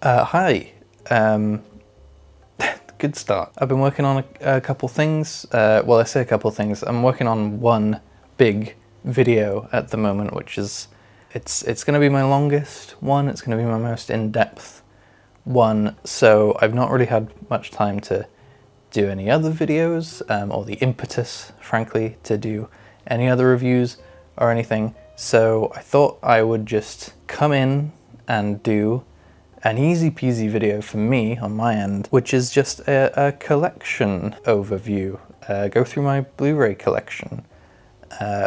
Hi. Um, Good start. I've been working on a couple things. Well, I say a couple things. I'm working on one big video at the moment, which is it's going to be my longest one. It's going to be my most in-depth one. So I've not really had much time to do any other videos, or the impetus, frankly, to do any other reviews or anything. So I thought I would just come in and do an easy peasy video for me on my end, which is just a collection overview. Go through my Blu-ray collection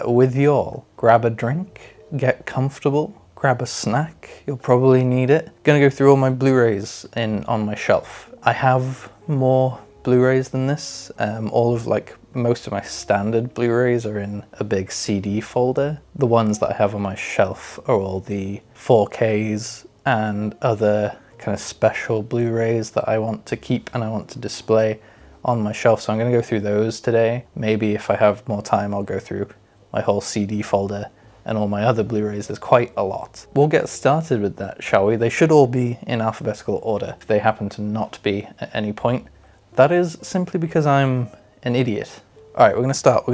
with y'all. Grab a drink, get comfortable, grab a snack, you'll probably need it. Gonna go through all my Blu-rays on my shelf. I have more Blu-rays than this. Most of my standard Blu-rays are in a big CD folder. The ones that I have on my shelf are all the 4Ks and other kind of special Blu-rays that I want to keep and I want to display on my shelf. So I'm going to go through those today. Maybe if I have more time, I'll go through my whole CD folder and all my other Blu-rays. There's quite a lot. We'll get started with that, shall we? They should all be in alphabetical order. If they happen to not be at any point, that is simply because I'm an idiot. All right, we're going to start.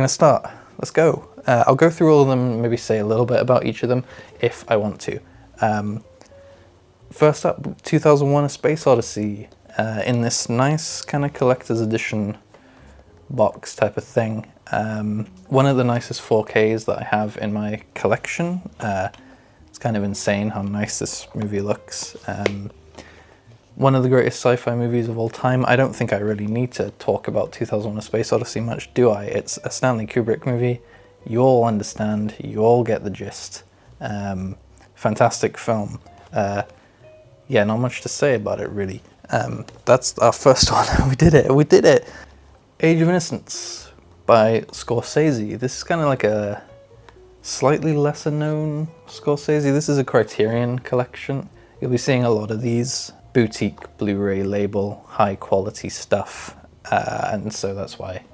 Let's go. I'll go through all of them, maybe say a little bit about each of them if I want to. First up, 2001: A Space Odyssey, in this nice kind of collector's edition box type of thing. One of the nicest 4Ks that I have in my collection. It's kind of insane how nice this movie looks. One of the greatest sci-fi movies of all time. I don't think I really need to talk about 2001: A Space Odyssey much, do I? It's a Stanley Kubrick movie. You all understand, you all get the gist. Fantastic film. Yeah, not much to say about it, really. That's our first one. We did it! Age of Innocence by Scorsese. This is kind of like a slightly lesser known Scorsese. This is a Criterion collection. You'll be seeing a lot of these boutique Blu-ray label, high quality stuff. And so that's why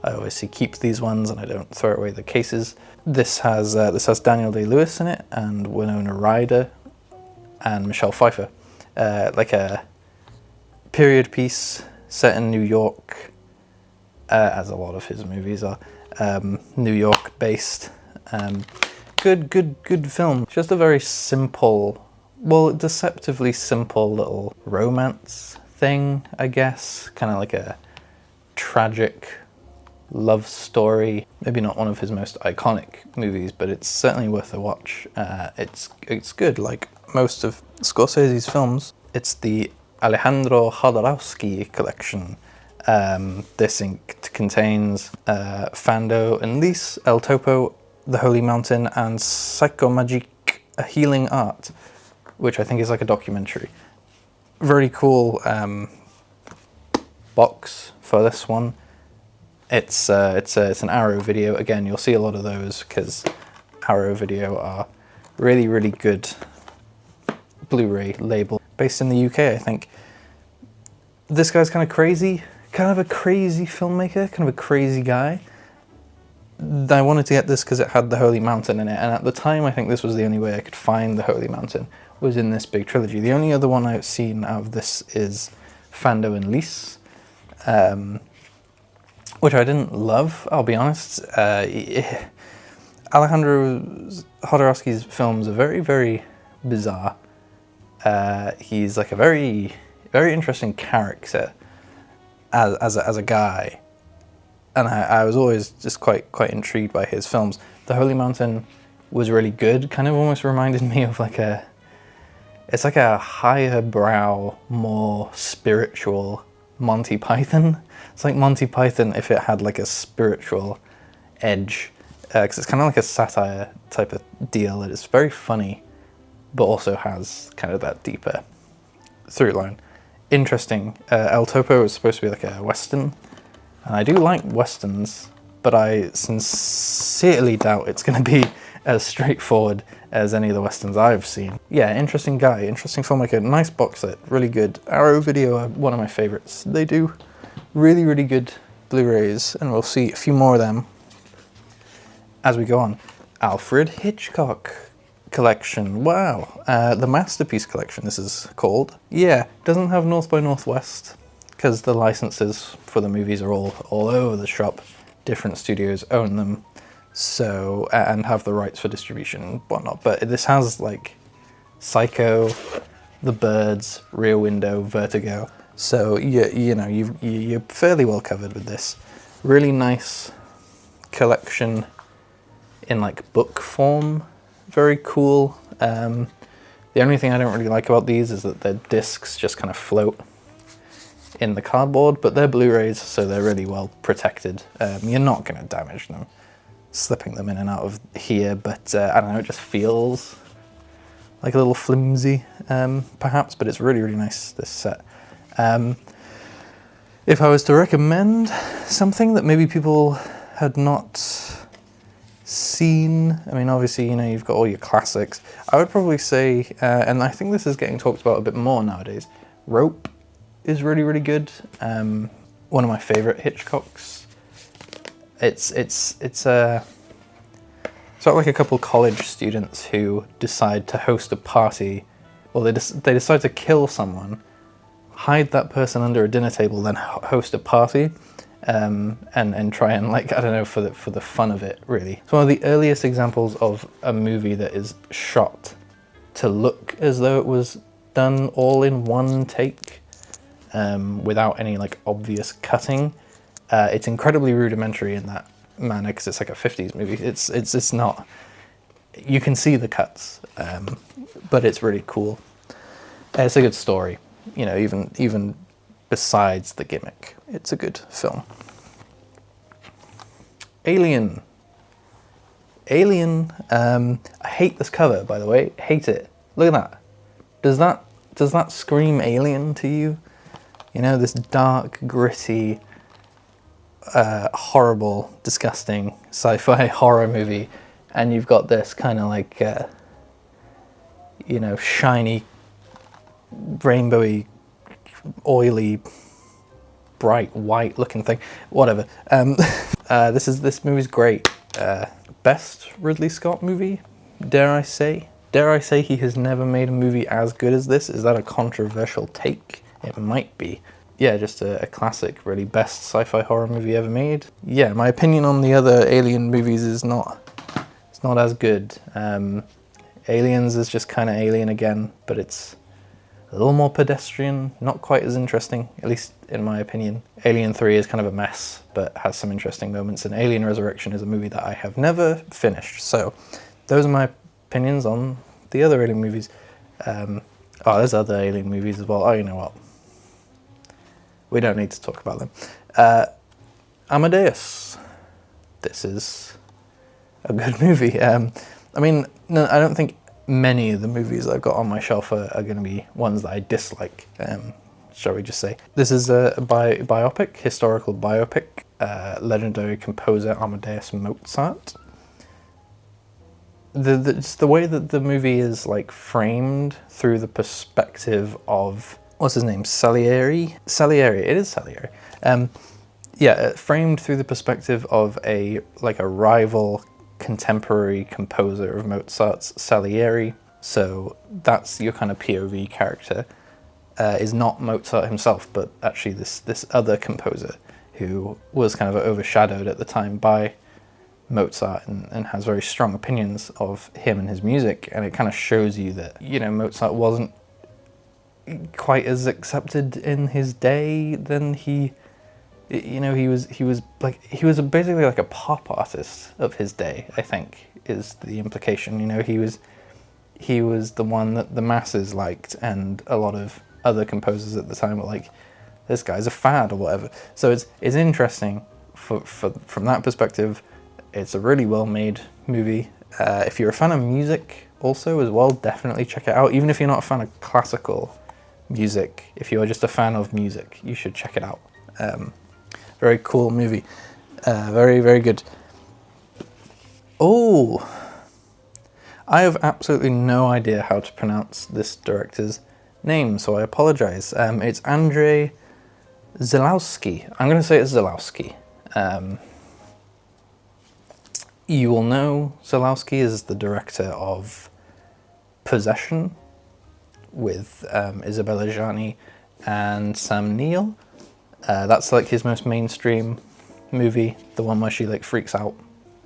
I obviously keep these ones and I don't throw away the cases. This has Daniel Day-Lewis in it and Winona Ryder and Michelle Pfeiffer, like a period piece set in New York, as a lot of his movies are, New York based. Good film. Just a very simple, well, deceptively simple little romance thing, I guess. Kind of like a tragic love story. Maybe not one of his most iconic movies, but it's certainly worth a watch. It's good, like most of Scorsese's films. It's the Alejandro Jodorowsky collection. This contains Fando and Lis, El Topo, The Holy Mountain, and Psychomagique, A Healing Art, which I think is like a documentary. Very cool box for this one. It's an Arrow Video. Again, you'll see a lot of those because Arrow Video are really good Blu-ray label based in the UK, I think. This guy's kind of crazy, kind of a crazy filmmaker, kind of a crazy guy. I wanted to get this because it had The Holy Mountain in it, and at the time I think this was the only way I could find The Holy Mountain, was in this big trilogy. The only other one I've seen out of this is Fando and Lis, which I didn't love, I'll be honest. Alejandro Jodorowsky's films are very bizarre. He's like a very interesting character as a guy, and I was always just quite intrigued by his films. The Holy Mountain was really good. Kind of almost reminded me of it's like a higher brow, more spiritual Monty Python. It's like Monty Python if it had like a spiritual edge, because it's kind of like a satire type of deal. It's very funny, but also has kind of that deeper through line. Interesting. El Topo is supposed to be like a Western, and I do like Westerns, but I sincerely doubt it's going to be as straightforward as any of the Westerns I've seen. Yeah, interesting guy, interesting filmmaker, nice box set, really good. Arrow Video are one of my favorites. They do really good Blu-rays, and we'll see a few more of them as we go on. Alfred Hitchcock collection. Wow. The Masterpiece Collection, this is called. Yeah, doesn't have North by Northwest, because the licenses for the movies are all over the shop. Different studios own them, so, and have the rights for distribution and whatnot. But this has like Psycho, The Birds, Rear Window, Vertigo. So you're fairly well covered with this. Really nice collection in like book form. Very cool. The only thing I don't really like about these is that their discs just kind of float in the cardboard, but they're Blu-rays, so they're really well protected. You're not going to damage them slipping them in and out of here, but I don't know, it just feels like a little flimsy, perhaps, but it's really, really nice, this set. If I was to recommend something that maybe people had not seen, I mean, obviously, you know, you've got all your classics. I would probably say, and I think this is getting talked about a bit more nowadays, Rope is really, really good. One of my favorite Hitchcocks. It's sort of like a couple college students who decide to host a party. Well, they decide to kill someone, hide that person under a dinner table, then host a party, and try and, like, I don't know, for the fun of it, really. It's one of the earliest examples of a movie that is shot to look as though it was done all in one take, without any like obvious cutting. It's incredibly rudimentary in that manner because it's like a 50s movie. It's not, you can see the cuts, but it's really cool. It's a good story, you know, even besides the gimmick. It's a good film. Alien. I hate this cover, by the way. Hate it. Look at that. Does that scream Alien to you? You know, this dark, gritty, horrible, disgusting sci-fi horror movie, and you've got this kind of like, you know, shiny, rainbowy, oily, bright white looking thing. Whatever. This movie's great. Best Ridley Scott movie, dare I say? Dare I say he has never made a movie as good as this? Is that a controversial take? It might be. Yeah, just a classic, really. Best sci-fi horror movie ever made. Yeah, my opinion on the other Alien movies is not as good. Aliens is just kind of Alien again, but it's a little more pedestrian, not quite as interesting, at least in my opinion. Alien 3 is kind of a mess, but has some interesting moments, and Alien Resurrection is a movie that I have never finished. So those are my opinions on the other Alien movies. There's other Alien movies as well. Oh, you know what? We don't need to talk about them. Amadeus. This is a good movie. I mean, no, I don't think many of the movies I've got on my shelf are going to be ones that I dislike, shall we just say. This is a biopic, historical biopic, legendary composer Amadeus Mozart. The way that the movie is like framed through the perspective of, what's his name, Salieri? It is Salieri. Framed through the perspective of a rival contemporary composer of Mozart's, Salieri. So that's your kind of POV character, is not Mozart himself, but actually this other composer who was kind of overshadowed at the time by Mozart and has very strong opinions of him and his music. And it kind of shows you that, you know, Mozart wasn't quite as accepted in his day than he was basically like a pop artist of his day, I think, is the implication. You know, he was the one that the masses liked, and a lot of other composers at the time were like, this guy's a fad or whatever. So it's interesting from that perspective. It's a really well made movie. If you're a fan of music also as well, definitely check it out. Even if you're not a fan of classical music, if you're just a fan of music, you should check it out. Very cool movie. Very, very good. Oh, I have absolutely no idea how to pronounce this director's name, so I apologize. It's Andrzej Zalowski. I'm going to say it's Zalowski. You will know Zalowski is the director of Possession with Isabella Gianni and Sam Neill. That's like his most mainstream movie, the one where she like freaks out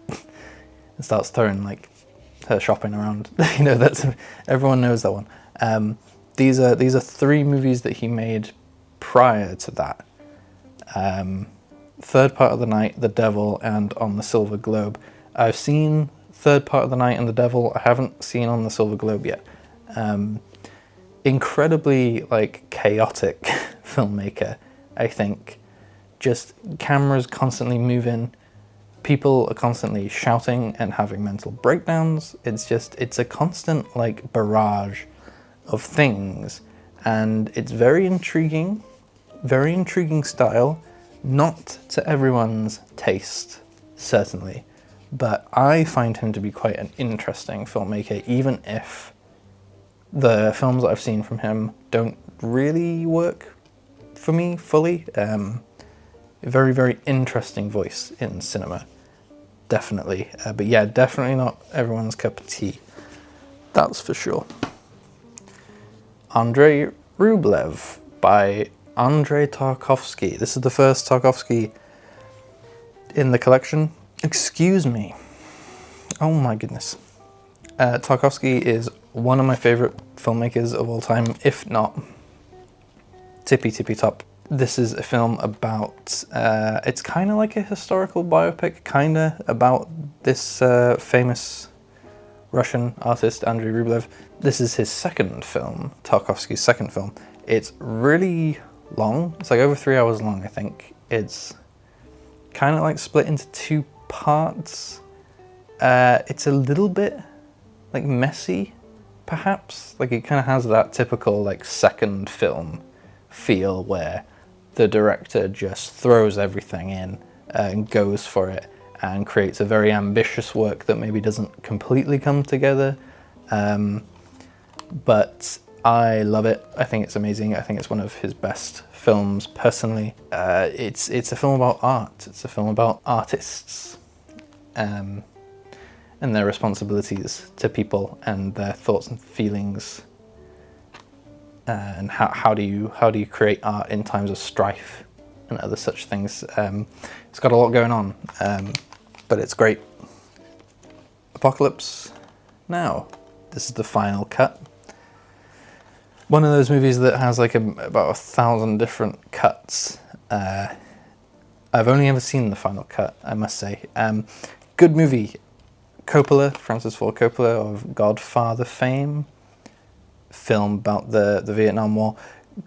and starts throwing like her shopping around. You know, that's, everyone knows that one. These are 3 movies that he made prior to that. Third Part of the Night, The Devil, and On the Silver Globe. I've seen Third Part of the Night and The Devil. I haven't seen On the Silver Globe yet. Incredibly like chaotic filmmaker, I think. Just cameras constantly moving, people are constantly shouting and having mental breakdowns. It's a constant like barrage of things, and it's very intriguing style. Not to everyone's taste, certainly, but I find him to be quite an interesting filmmaker, even if the films that I've seen from him don't really work for me fully. Very, very interesting voice in cinema, definitely. But yeah, definitely not everyone's cup of tea, that's for sure. Andrei Rublev by Andrei Tarkovsky. This is the first Tarkovsky in the collection. Excuse me. Oh my goodness. Tarkovsky is one of my favorite filmmakers of all time, if not tippy top. This is a film about, it's kind of like a historical biopic, kind of, about this famous Russian artist, Andrei Rublev. This is his second film, Tarkovsky's second film. It's really long. It's like over 3 hours long, I think. It's kind of like split into 2 parts. It's a little bit like messy, perhaps. Like it kind of has that typical like second film feel where the director just throws everything in and goes for it and creates a very ambitious work that maybe doesn't completely come together. But I love it. I think it's amazing. I think it's one of his best films, personally. It's a film about art. It's a film about artists and their responsibilities to people and their thoughts and feelings, and how do you create art in times of strife and other such things. It's got a lot going on, but it's great. Apocalypse Now. This is the final cut. One of those movies that has like about 1,000 different cuts. I've only ever seen the final cut, I must say. Good movie. Coppola, Francis Ford Coppola of Godfather fame. Film about the Vietnam War.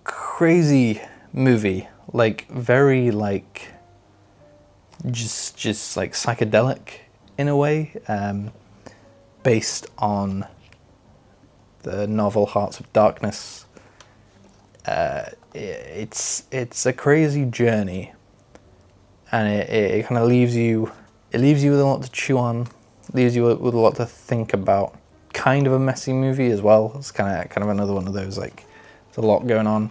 Crazy movie. Like very like just like psychedelic in a way. Based on the novel Hearts of Darkness. It's a crazy journey, and it kind of leaves you with a lot to chew on, leaves you with a lot to think about. Kind of a messy movie as well. It's kind of another one of those, like, there's a lot going on.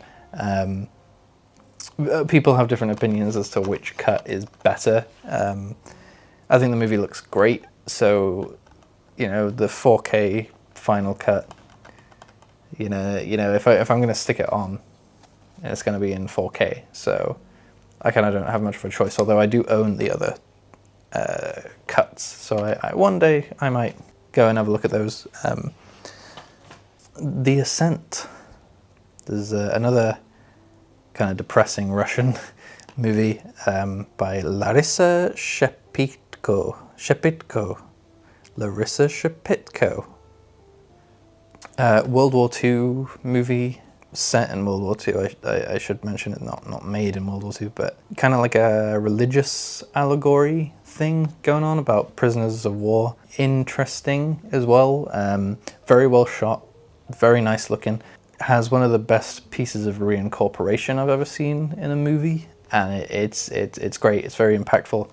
People have different opinions as to which cut is better. I think the movie looks great, so you know, the 4K final cut, you know, if I'm going to stick it on, it's going to be in 4K. So I kind of don't have much of a choice, although I do own the other cuts. So I one day I might go and have a look at those. The Ascent. There's another kind of depressing Russian movie by Larissa Shepitko. Larissa Shepitko. World War II movie set in World War II. I should mention it, not made in World War II, but kind of like a religious allegory thing going on about prisoners of war. Interesting as well. Very well shot, very nice looking. Has one of the best pieces of reincorporation I've ever seen in a movie, and it's great. It's very impactful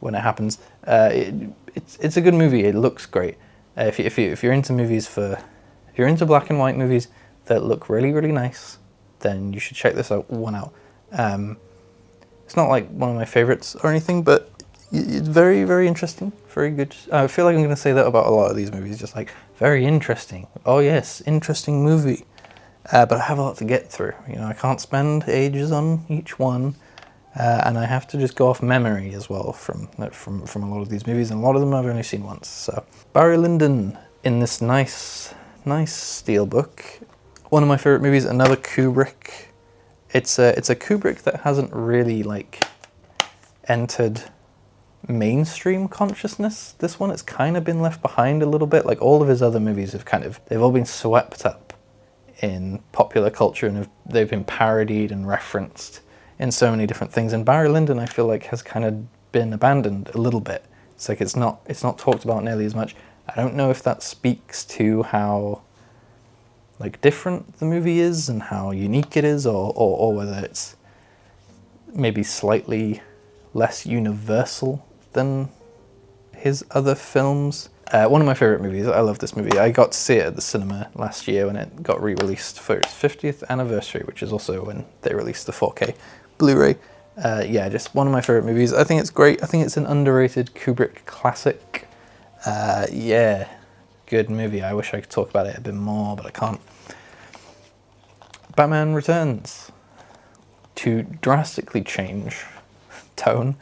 when it happens. It's a good movie. It looks great. If you're into movies if you're into black and white movies that look really, really nice, then you should check this one out. It's not like one of my favorites or anything, but It's very, very interesting, very good. I feel like I'm going to say that about a lot of these movies, just like, very interesting. Oh yes, interesting movie. But I have a lot to get through. You know, I can't spend ages on each one, and I have to just go off memory as well from a lot of these movies, and a lot of them I've only seen once. So Barry Lyndon in this nice steelbook. One of my favorite movies, another Kubrick. It's a Kubrick that hasn't really like entered mainstream consciousness. This one, it's kind of been left behind a little bit. Like all of his other movies have they've all been swept up in popular culture, and they've been parodied and referenced in so many different things. And Barry Lyndon, I feel like, has kind of been abandoned a little bit. It's like it's not talked about nearly as much. I don't know if that speaks to how like different the movie is and how unique it is, or whether it's maybe slightly less universal than his other films. One of my favourite movies. I love this movie. I got to see it at the cinema last year when it got re-released for its 50th anniversary, which is also when they released the 4K Blu-ray. Yeah, just one of my favourite movies. I think it's great. I think it's an underrated Kubrick classic. Yeah, good movie. I wish I could talk about it a bit more, but I can't. Batman Returns. To drastically change tone.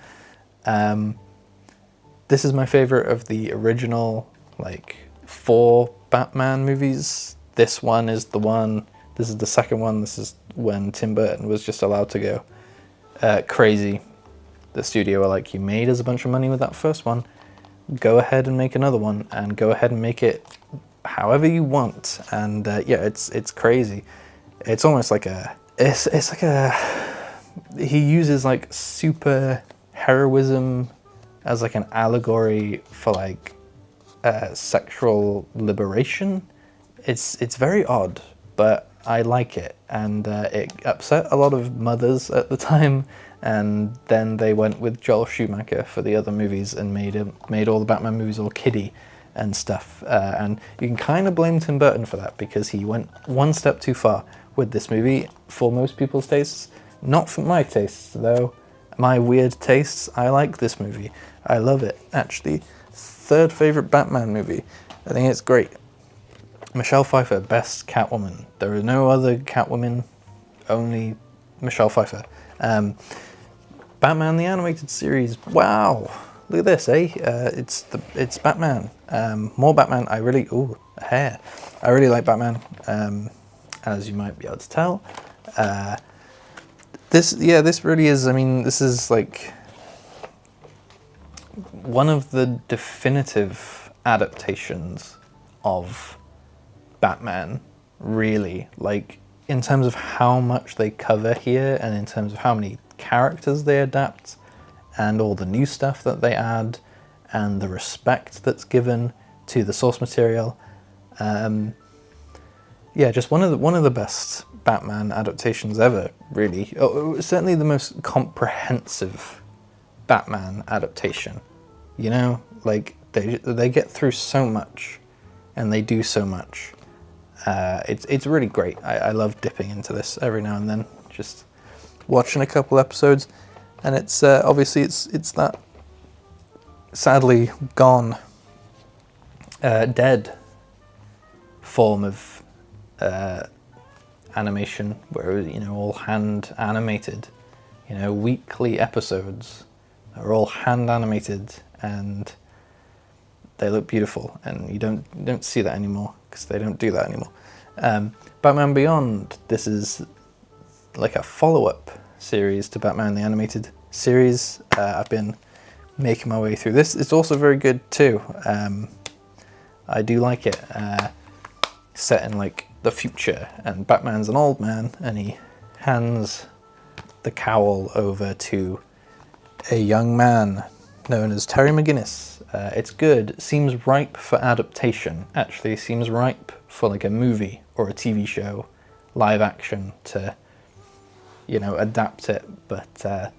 This is my favorite of the original, like, 4 Batman movies. This one is the one, this is the second one. This is when Tim Burton was just allowed to go crazy. The studio were like, you made us a bunch of money with that first one. Go ahead and make another one, and go ahead and make it however you want. And yeah, it's crazy. It's almost like it's like a, he uses like super heroism as like an allegory for like sexual liberation. It's very odd, but I like it, and it upset a lot of mothers at the time, and then they went with Joel Schumacher for the other movies and made all the Batman movies all kiddie and stuff, and you can kind of blame Tim Burton for that, because he went one step too far with this movie for most people's tastes. Not for my tastes though. My weird tastes, I like this movie. I love it, actually. 3rd favourite Batman movie. I think it's great. Michelle Pfeiffer, best Catwoman. There are no other Catwomen, only Michelle Pfeiffer. Batman the Animated Series. Wow, look at this, eh? It's Batman. More Batman. Ooh, a hair. I really like Batman, as you might be able to tell. This really is, I mean, this is like one of the definitive adaptations of Batman, really, like in terms of how much they cover here, and in terms of how many characters they adapt, and all the new stuff that they add, and the respect that's given to the source material. Yeah, just one of the best Batman adaptations ever, really. Oh, certainly the most comprehensive Batman adaptation. You know, like they get through so much, and they do so much. It's really great. I love dipping into this every now and then, just watching a couple episodes, and it's obviously it's that sadly gone, dead form of animation, where it was, you know, all hand animated. You know, weekly episodes are all hand animated, and they look beautiful, and you don't see that anymore, because they don't do that anymore. Batman Beyond, this is like a follow-up series to Batman the Animated Series. I've been making my way through this. It's also very good too. I do like it. Set in like the future, and Batman's an old man, and he hands the cowl over to a young man known as Terry McGinnis. It's good. Seems ripe for adaptation. Actually, seems ripe for like a movie or a TV show, live action, to, you know, adapt it. But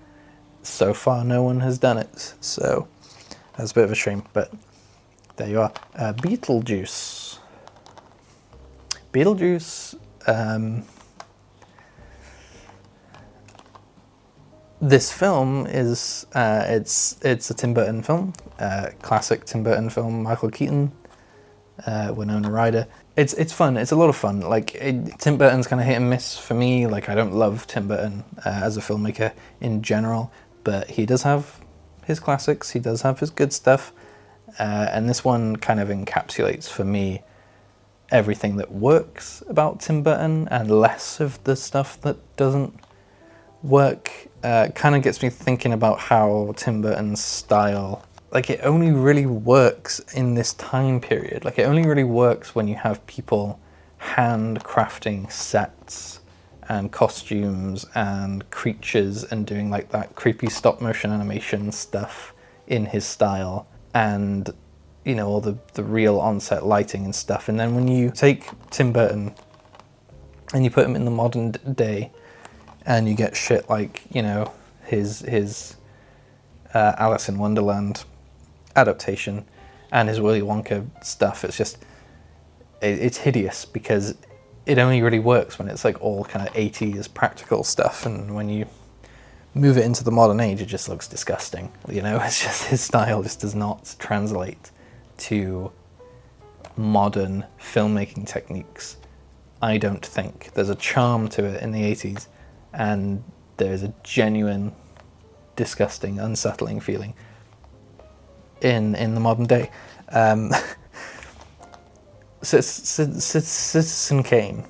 so far, no one has done it. So that's a bit of a shame. But there you are. Beetlejuice. this film is it's a Tim Burton film, classic Tim Burton film. Michael Keaton, Winona Ryder. It's fun. It's a lot of fun. Like Tim Burton's kind of hit and miss for me. Like I don't love Tim Burton as a filmmaker in general, but he does have his classics. He does have his good stuff, and this one kind of encapsulates for me everything that works about Tim Burton and less of the stuff that doesn't work. Kind of gets me thinking about how Tim Burton's style, like it only really works in this time period. Like it only really works when you have people handcrafting sets and costumes and creatures and doing like that creepy stop motion animation stuff in his style, and you know, all the real on-set lighting and stuff. And then when you take Tim Burton and you put him in the modern day, and you get shit like, you know, his Alice in Wonderland adaptation and his Willy Wonka stuff, it's just, it's hideous because it only really works when it's like all kind of 80s practical stuff, and when you move it into the modern age, it just looks disgusting. You know, it's just, his style just does not translate to modern filmmaking techniques. I don't think. There's a charm to it in the 80s, and there's a genuine, disgusting, unsettling feeling in the modern day. Citizen Kane.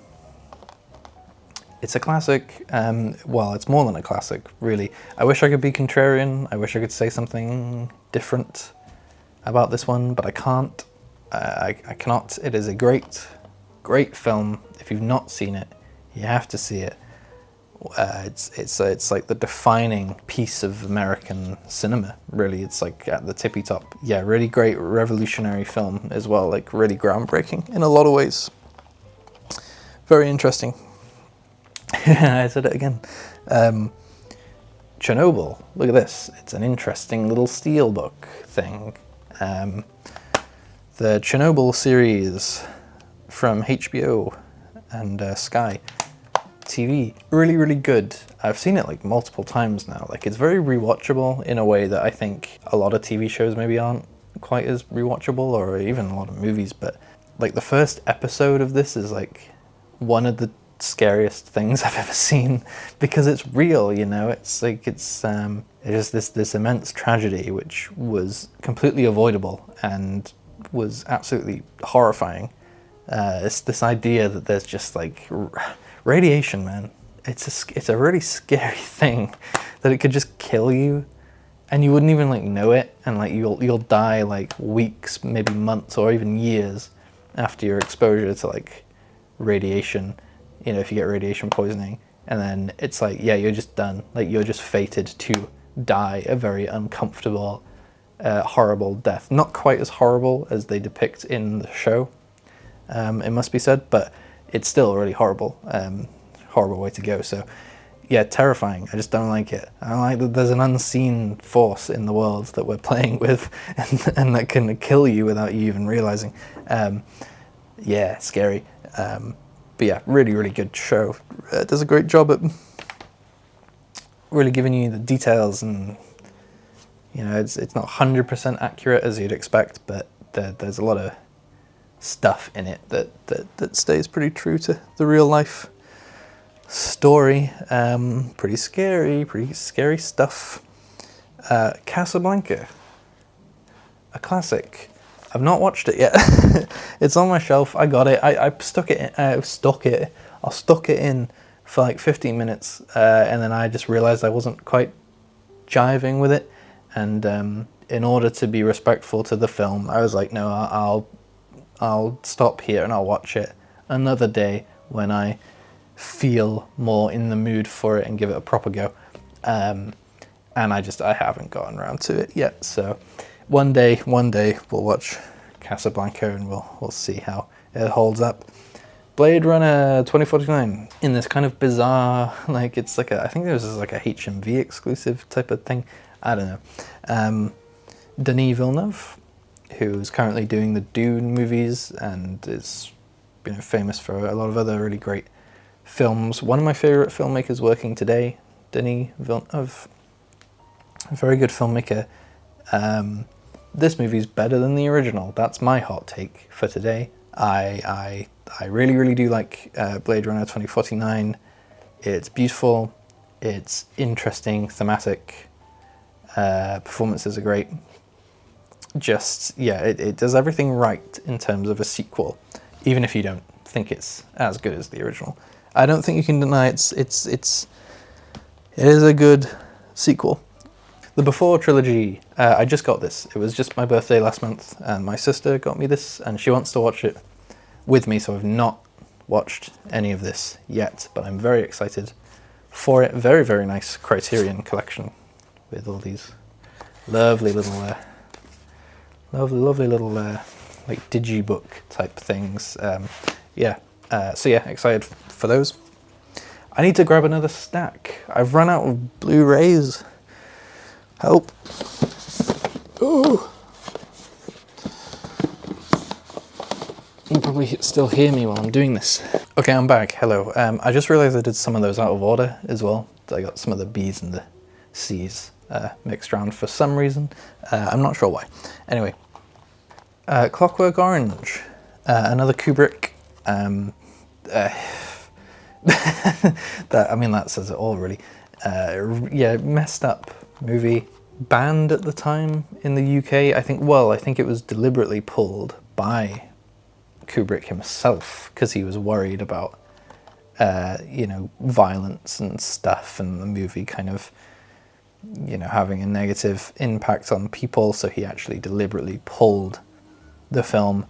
It's a classic. Well, it's more than a classic, really. I wish I could be contrarian. I wish I could say something different about this one, but I can't. I cannot. It is a great, great film. If you've not seen it, you have to see it. It's like the defining piece of American cinema, really. It's like at the tippy top. Yeah, really great, revolutionary film as well, like really groundbreaking in a lot of ways. Very interesting. I said it again. Chernobyl, look at this. It's an interesting little steelbook thing. The Chernobyl series from HBO and Sky TV, really, really good. I've seen it like multiple times now. Like it's very rewatchable in a way that I think a lot of TV shows maybe aren't quite as rewatchable, or even a lot of movies. But like the first episode of this is like one of the scariest things I've ever seen, because it's real, you know. It's like it's just this immense tragedy which was completely avoidable and was absolutely horrifying. It's this idea that there's just like radiation, man. It's a really scary thing that it could just kill you and you wouldn't even like know it, and like you'll die like weeks, maybe months, or even years after your exposure to like radiation. You know, if you get radiation poisoning, and then it's like, yeah, you're just done. Like you're just fated to die a very uncomfortable, horrible death. Not quite as horrible as they depict in the show, it must be said, but it's still really horrible, horrible way to go. So yeah, terrifying. I just don't like it. I don't like that there's an unseen force in the world that we're playing with, and that can kill you without you even realizing. Yeah, scary. But yeah, really, really good show. It does a great job at really giving you the details, and you know, it's not 100% accurate as you'd expect, but there's a lot of stuff in it that stays pretty true to the real life story. Pretty scary stuff. Casablanca, a classic. I've not watched it yet. It's on my shelf. I got it. I stuck it in for like 15 minutes, and then I just realized I wasn't quite jiving with it. And in order to be respectful to the film, I was like, no, I'll stop here and I'll watch it another day when I feel more in the mood for it and give it a proper go. And I haven't gotten around to it yet. So one day we'll watch Casablanca and we'll see how it holds up. Blade Runner 2049, in this kind of bizarre, like it's like I think this is like a HMV exclusive type of thing. I don't know. Denis Villeneuve, who's currently doing the Dune movies and is, you know, famous for a lot of other really great films. One of my favorite filmmakers working today, Denis Villeneuve. very good filmmaker. This movie's better than the original. That's my hot take for today. I really, really do like Blade Runner 2049. It's beautiful, it's interesting, thematic, performances are great. Just, yeah, it does everything right in terms of a sequel, even if you don't think it's as good as the original. I don't think you can deny it is a good sequel. The Before trilogy, I just got this. It was just my birthday last month, and my sister got me this, and she wants to watch it with me, so I've not watched any of this yet, but I'm very excited for it. Very, very nice Criterion collection with all these lovely little, like digibook type things. So yeah, excited for those. I need to grab another stack. I've run out of Blu-rays. Help. Ooh. You can probably still hear me while I'm doing this. Okay, I'm back. Hello. I just realized I did some of those out of order as well. I got some of the B's and the C's mixed around for some reason. I'm not sure why. Anyway, Clockwork Orange, another Kubrick. That says it all, really. Yeah, messed up movie. Banned at the time in the UK. I think it was deliberately pulled by Kubrick himself because he was worried about violence and stuff, and the movie kind of having a negative impact on people, so he actually deliberately pulled the film,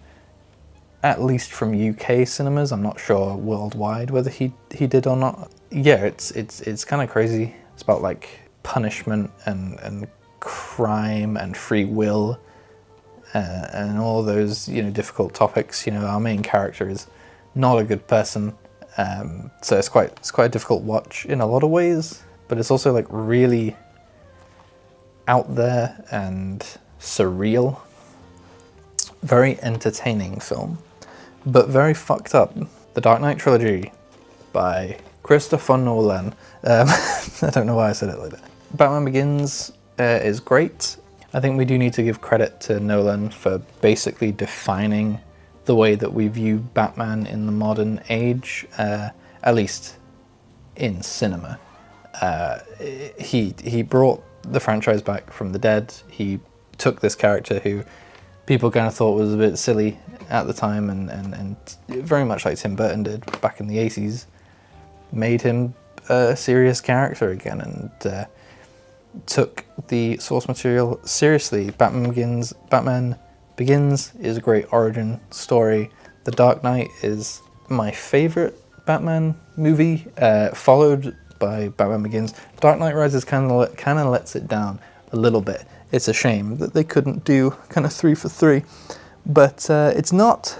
at least from UK cinemas. I'm not sure worldwide whether he did or not. Yeah, it's kind of crazy. It's about like punishment and crime and free will and all those difficult topics. Our main character is not a good person, so it's quite a difficult watch in a lot of ways, but it's also like really out there and surreal. Very entertaining film, but very fucked up. The Dark Knight trilogy by Christopher Nolan. I don't know why I said it like that. Batman Begins is great. I think we do need to give credit to Nolan for basically defining the way that we view Batman in the modern age, at least in cinema. He brought the franchise back from the dead. He took this character who people kind of thought was a bit silly at the time, and very much like Tim Burton did back in the 80s, made him a serious character again, and took the source material seriously. Batman Begins is a great origin story. The Dark Knight is my favorite Batman movie, followed by Batman Begins. Dark Knight Rises kind of lets it down a little bit. It's a shame that they couldn't do kind of 3 for 3, but it's not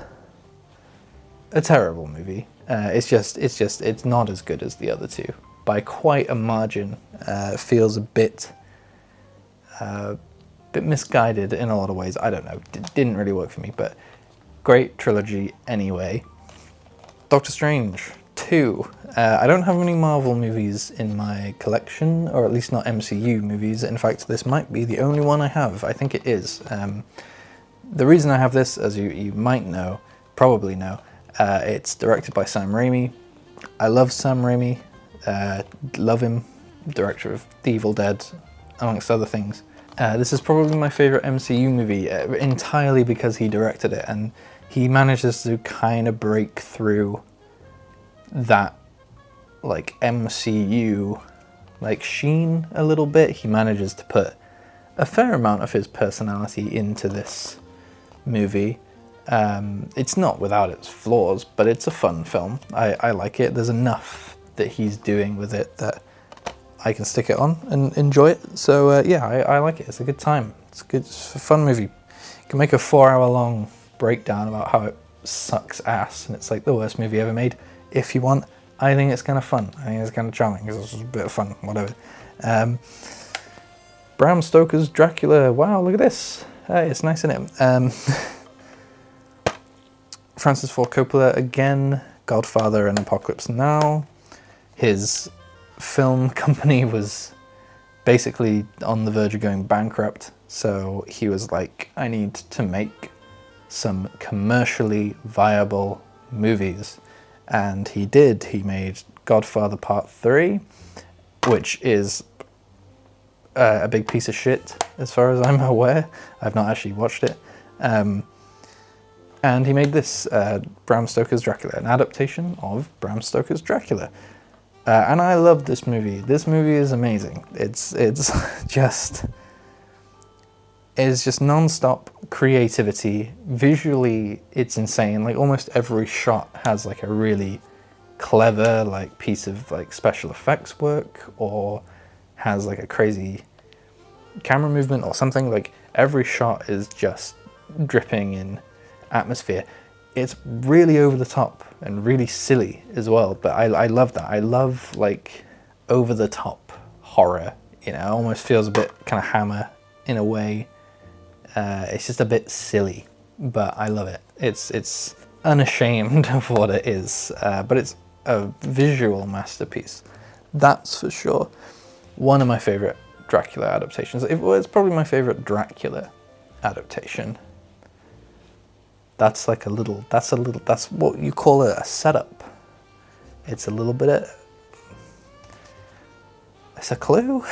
a terrible movie. It's not as good as the other two by quite a margin. Feels a bit misguided in a lot of ways. I don't know. Didn't really work for me, but great trilogy anyway. Doctor Strange 2. I don't have many Marvel movies in my collection, or at least not MCU movies. In fact, this might be the only one I have. I think it is. The reason I have this, as you might know, probably know, it's directed by Sam Raimi. I love Sam Raimi. Love him. Director of The Evil Dead, amongst other things. This is probably my favorite MCU movie, entirely because he directed it, and he manages to kind of break through that like MCU like sheen a little bit. He manages to put a fair amount of his personality into this movie. It's not without its flaws, but it's a fun film. I like it. There's enough that he's doing with it that I can stick it on and enjoy it. So I like it. It's a good time. It's a fun movie. You can make a 4-hour long breakdown about how it sucks ass and it's like the worst movie ever made if you want. I think it's kind of fun. I think it's kind of charming. It's a bit of fun, whatever. Bram Stoker's Dracula. Wow, look at this. It's nice, isn't it? Francis Ford Coppola again. Godfather and Apocalypse Now. His film company was basically on the verge of going bankrupt. So he was like, I need to make some commercially viable movies. And he did. He made Godfather Part 3, which is a big piece of shit as far as I'm aware. I've not actually watched it. And he made this, Bram Stoker's Dracula, an adaptation of Bram Stoker's Dracula. And I love this movie. This movie is amazing. It's just non-stop creativity. Visually, it's insane. Like almost every shot has like a really clever like piece of like special effects work, or has like a crazy camera movement or something. Like every shot is just dripping in atmosphere. It's really over the top and really silly as well, but I love that. I love like over the top horror, you know. It almost feels a bit kind of Hammer in a way. It's just a bit silly, but I love it. It's unashamed of what it is, but it's a visual masterpiece, that's for sure. One of my favorite Dracula adaptations. It's probably my favorite Dracula adaptation. That's what you call a setup. It's a little bit of, it's a clue.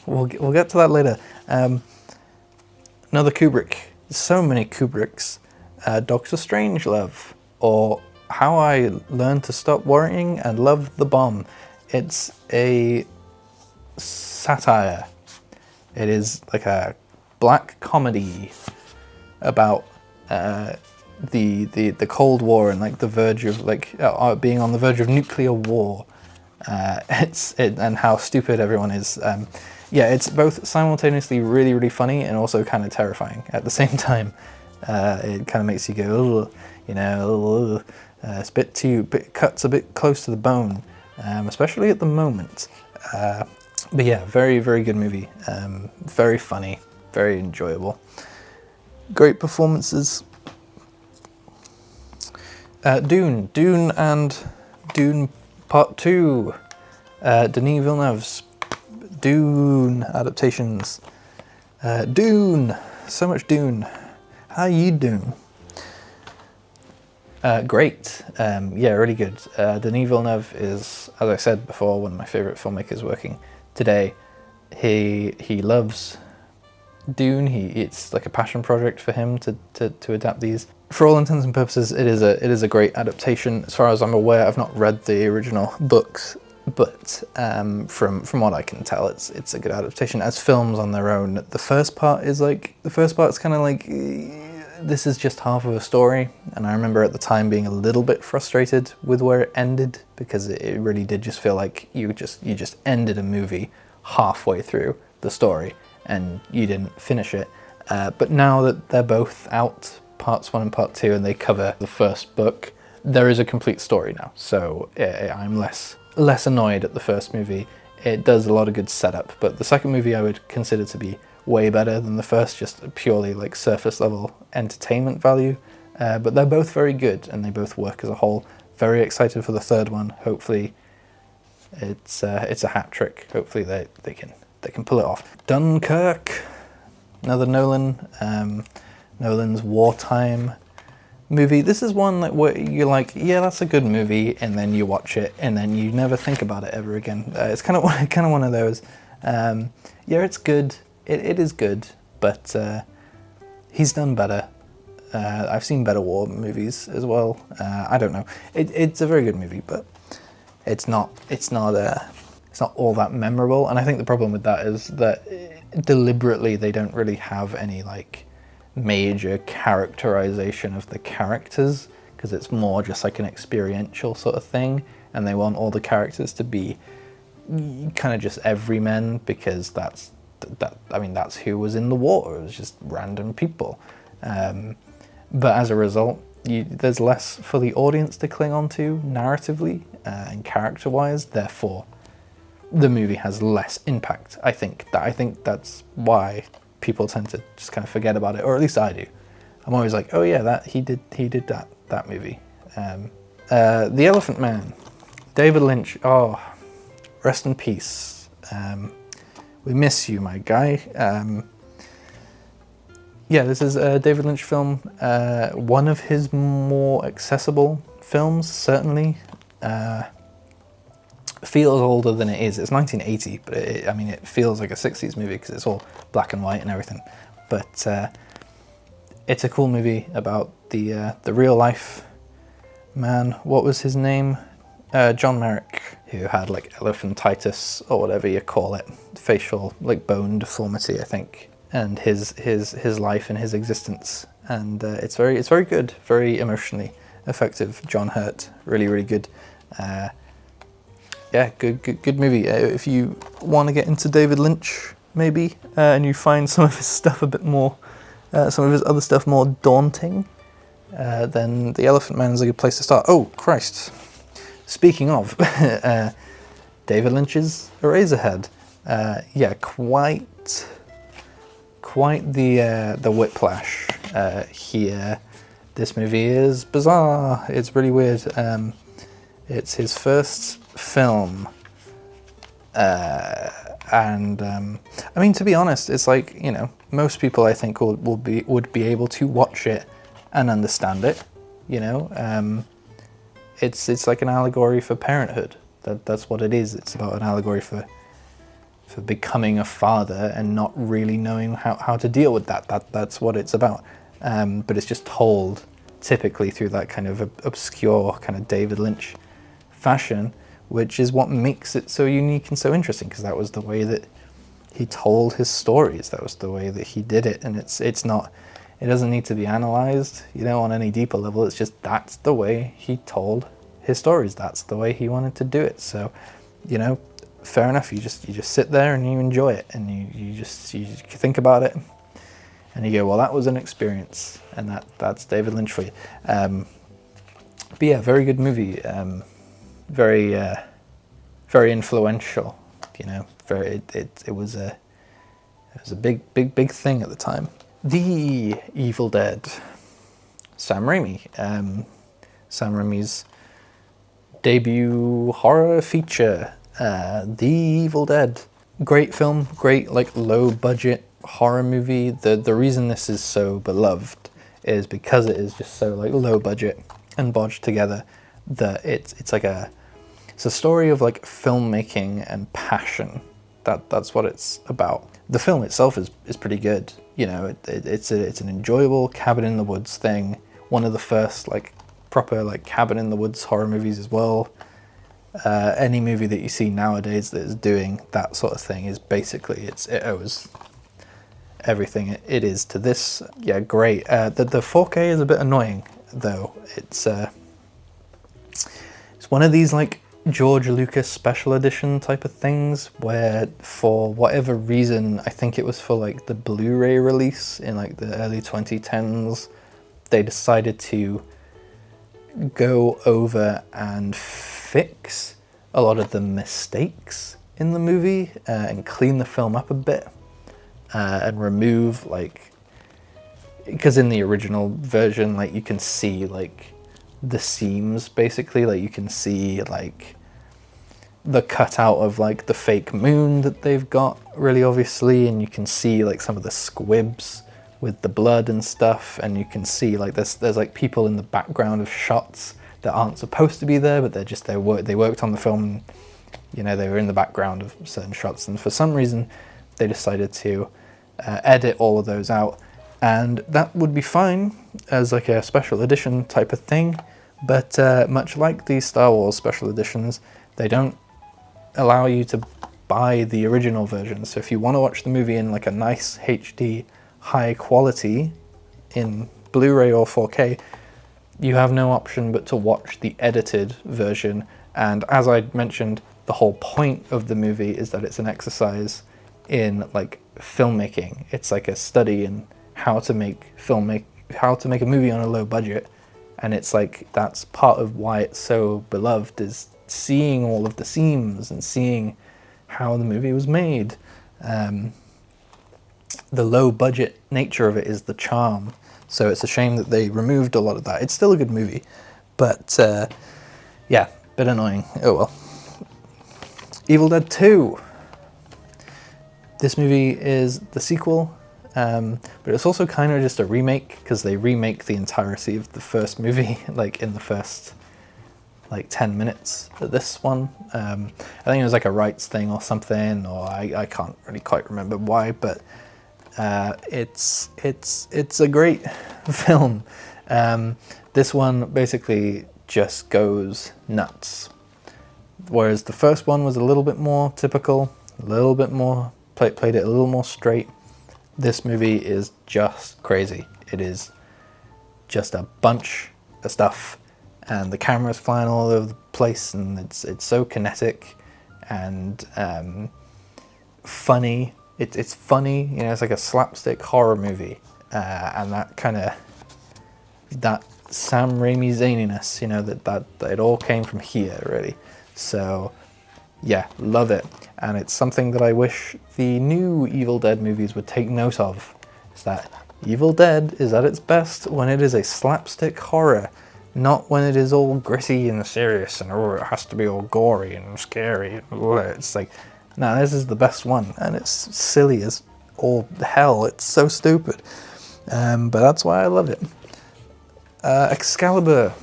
We'll get to that later. Another Kubrick. So many Kubricks. Doctor Strangelove, or How I Learned to Stop Worrying and Love the Bomb. It's a satire. It is like a black comedy about the Cold War and like the verge of like being on the verge of nuclear war. And how stupid everyone is. Yeah, it's both simultaneously really, really funny and also kind of terrifying at the same time. It kind of makes you go, ugh, you know, ugh. It's cuts a bit close to the bone, especially at the moment. But yeah, very, very good movie. Very funny, very enjoyable. Great performances. Dune and Dune Part 2. Denis Villeneuve's Dune adaptations. Dune, so much Dune. How you doing? Great. Yeah, really good. Denis Villeneuve is, as I said before, one of my favorite filmmakers working today. He loves Dune. It's like a passion project for him to adapt these. For all intents and purposes, it is a great adaptation. As far as I'm aware, I've not read the original books, but from what I can tell, it's a good adaptation. As films on their own, the first part's kind of like, this is just half of a story, and I remember at the time being a little bit frustrated with where it ended, because it really did just feel like you just ended a movie halfway through the story and you didn't finish it. But now that they're both out, parts 1 and part 2, and they cover the first book, there is a complete story now. So I'm less annoyed at the first movie. It does a lot of good setup, but the second movie I would consider to be way better than the first, just purely like surface level entertainment value. But they're both very good and they both work as a whole. Very excited for the third one. Hopefully it's a hat trick. Hopefully they can pull it off. Dunkirk, another Nolan's wartime movie. This is one that where you're like, yeah, that's a good movie, and then you watch it and then you never think about it ever again. It's kind of one of those. Yeah, it's good. It is good, but he's done better. I've seen better war movies as well. I don't know. It's a very good movie, but it's not all that memorable. And I think the problem with that is that deliberately they don't really have any like major characterization of the characters, because it's more just like an experiential sort of thing, and they want all the characters to be kind of just everymen, because that's who was in the war. It was just random people. But as a result, there's less for the audience to cling on to narratively and character-wise. Therefore, the movie has less impact. I think that's why people tend to just kind of forget about it, or at least I do. I'm always like, oh yeah, that he did that movie. The Elephant Man, David Lynch. Oh, rest in peace. We miss you, my guy. Yeah, this is a David Lynch film, one of his more accessible films, certainly. Feels older than it is. It's 1980, but it feels like a 60s movie because it's all black and white and everything. But it's a cool movie about the real life man. What was his name? John Merrick, who had like elephantitis or whatever you call it, facial like bone deformity, I think, and his life and his existence. And it's very good, very emotionally effective. John Hurt, really good. Yeah, good movie. If you want to get into David Lynch, maybe, and you find some of his stuff a bit more, some of his other stuff more daunting, then The Elephant Man is a good place to start. Oh, Christ. Speaking of, David Lynch's Eraserhead. Yeah, quite the whiplash here. This movie is bizarre. It's really weird. It's his first film, and I mean, to be honest, it's like, you know, most people I think would be able to watch it and understand it. You know, it's like an allegory for parenthood. That's what it is. It's about an allegory for becoming a father and not really knowing how to deal with that. That's what it's about. But it's just told typically through that kind of obscure kind of David Lynch fashion, which is what makes it so unique and so interesting, because that was the way that he told his stories. That was the way that he did it, and it doesn't need to be analyzed, you know, on any deeper level. It's just that's the way he told his stories. That's the way he wanted to do it. So, you know, fair enough. You just sit there and you enjoy it, and you think about it, and you go, well, that was an experience, and that's David Lynch for you. But yeah, very good movie. Very influential. You know, it was a big thing at the time. The Evil Dead. Sam Raimi. Sam Raimi's debut horror feature. The Evil Dead. Great film, great like low budget horror movie. The reason this is so beloved is because it is just so like low budget and bodged together that it's a story of like filmmaking and passion. That's what it's about. The film itself is pretty good. You know, it's an enjoyable cabin in the woods thing. One of the first like proper like cabin in the woods horror movies as well. Any movie that you see nowadays that is doing that sort of thing is basically it owes everything it is to this. Yeah, great. The 4K is a bit annoying though. It's one of these like George Lucas special edition type of things where, for whatever reason, I think it was for like the Blu-ray release in like the early 2010s, they decided to go over and fix a lot of the mistakes in the movie and clean the film up a bit and remove like, because in the original version, like you can see like the seams basically, like you can see like the cutout of like the fake moon that they've got really obviously, and you can see like some of the squibs with the blood and stuff, and you can see like there's like people in the background of shots that aren't supposed to be there, but they worked on the film, and, you know, they were in the background of certain shots, and for some reason they decided to edit all of those out, and that would be fine as like a special edition type of thing. But much like the Star Wars special editions, they don't allow you to buy the original version. So if you want to watch the movie in like a nice HD high quality in Blu-ray or 4K, you have no option but to watch the edited version. And as I mentioned, the whole point of the movie is that it's an exercise in like filmmaking. It's like a study in how to make a movie on a low budget. And it's like, that's part of why it's so beloved, is seeing all of the seams and seeing how the movie was made. The low budget nature of it is the charm. So it's a shame that they removed a lot of that. It's still a good movie, but yeah, bit annoying. Oh well. Evil Dead 2. This movie is the sequel, but it's also kind of just a remake, because they remake the entirety of the first movie, like in the first like 10 minutes of this one. I think it was like a rights thing or something, or I can't really quite remember why, but it's a great film. This one basically just goes nuts, whereas the first one was a little bit more typical, a little bit more played it a little more straight. This movie is just crazy. It is just a bunch of stuff, and the camera's flying all over the place, and it's so kinetic and funny. It's funny, you know. It's like a slapstick horror movie, and that Sam Raimi zaniness, you know, that it all came from here, really. So yeah, love it. And it's something that I wish the new Evil Dead movies would take note of, is that Evil Dead is at its best when it is a slapstick horror, not when it is all gritty and serious and oh, it has to be all gory and scary. It's like, no, this is the best one, and it's silly as all hell. It's so stupid, but that's why I love it. Excalibur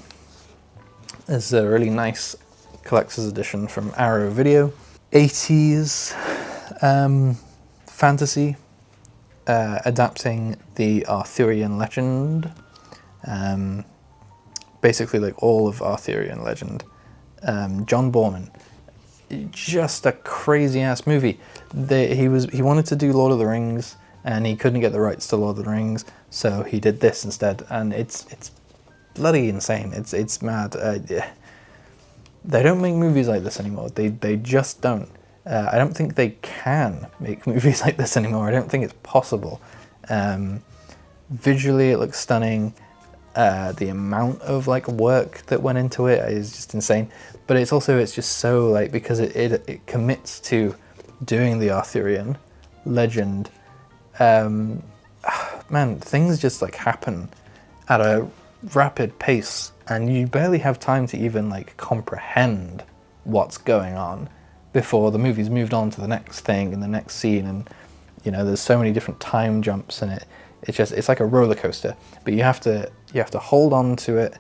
is a really nice collector's edition from Arrow Video. 80s fantasy, adapting the Arthurian legend. Basically like all of Arthurian legend. John Boorman. Just a crazy ass movie. He wanted to do Lord of the Rings, and he couldn't get the rights to Lord of the Rings, so he did this instead, and it's bloody insane. It's mad. They don't make movies like this anymore. They just don't. I don't think they can make movies like this anymore. I don't think it's possible. Visually, it looks stunning. The amount of like work that went into it is just insane. But it's just so like, because it commits to doing the Arthurian legend. Man, things just like happen at a rapid pace, and you barely have time to even like comprehend what's going on before the movie's moved on to the next thing and the next scene. And you know, there's so many different time jumps in it. It's like a roller coaster, but you have to hold on to it,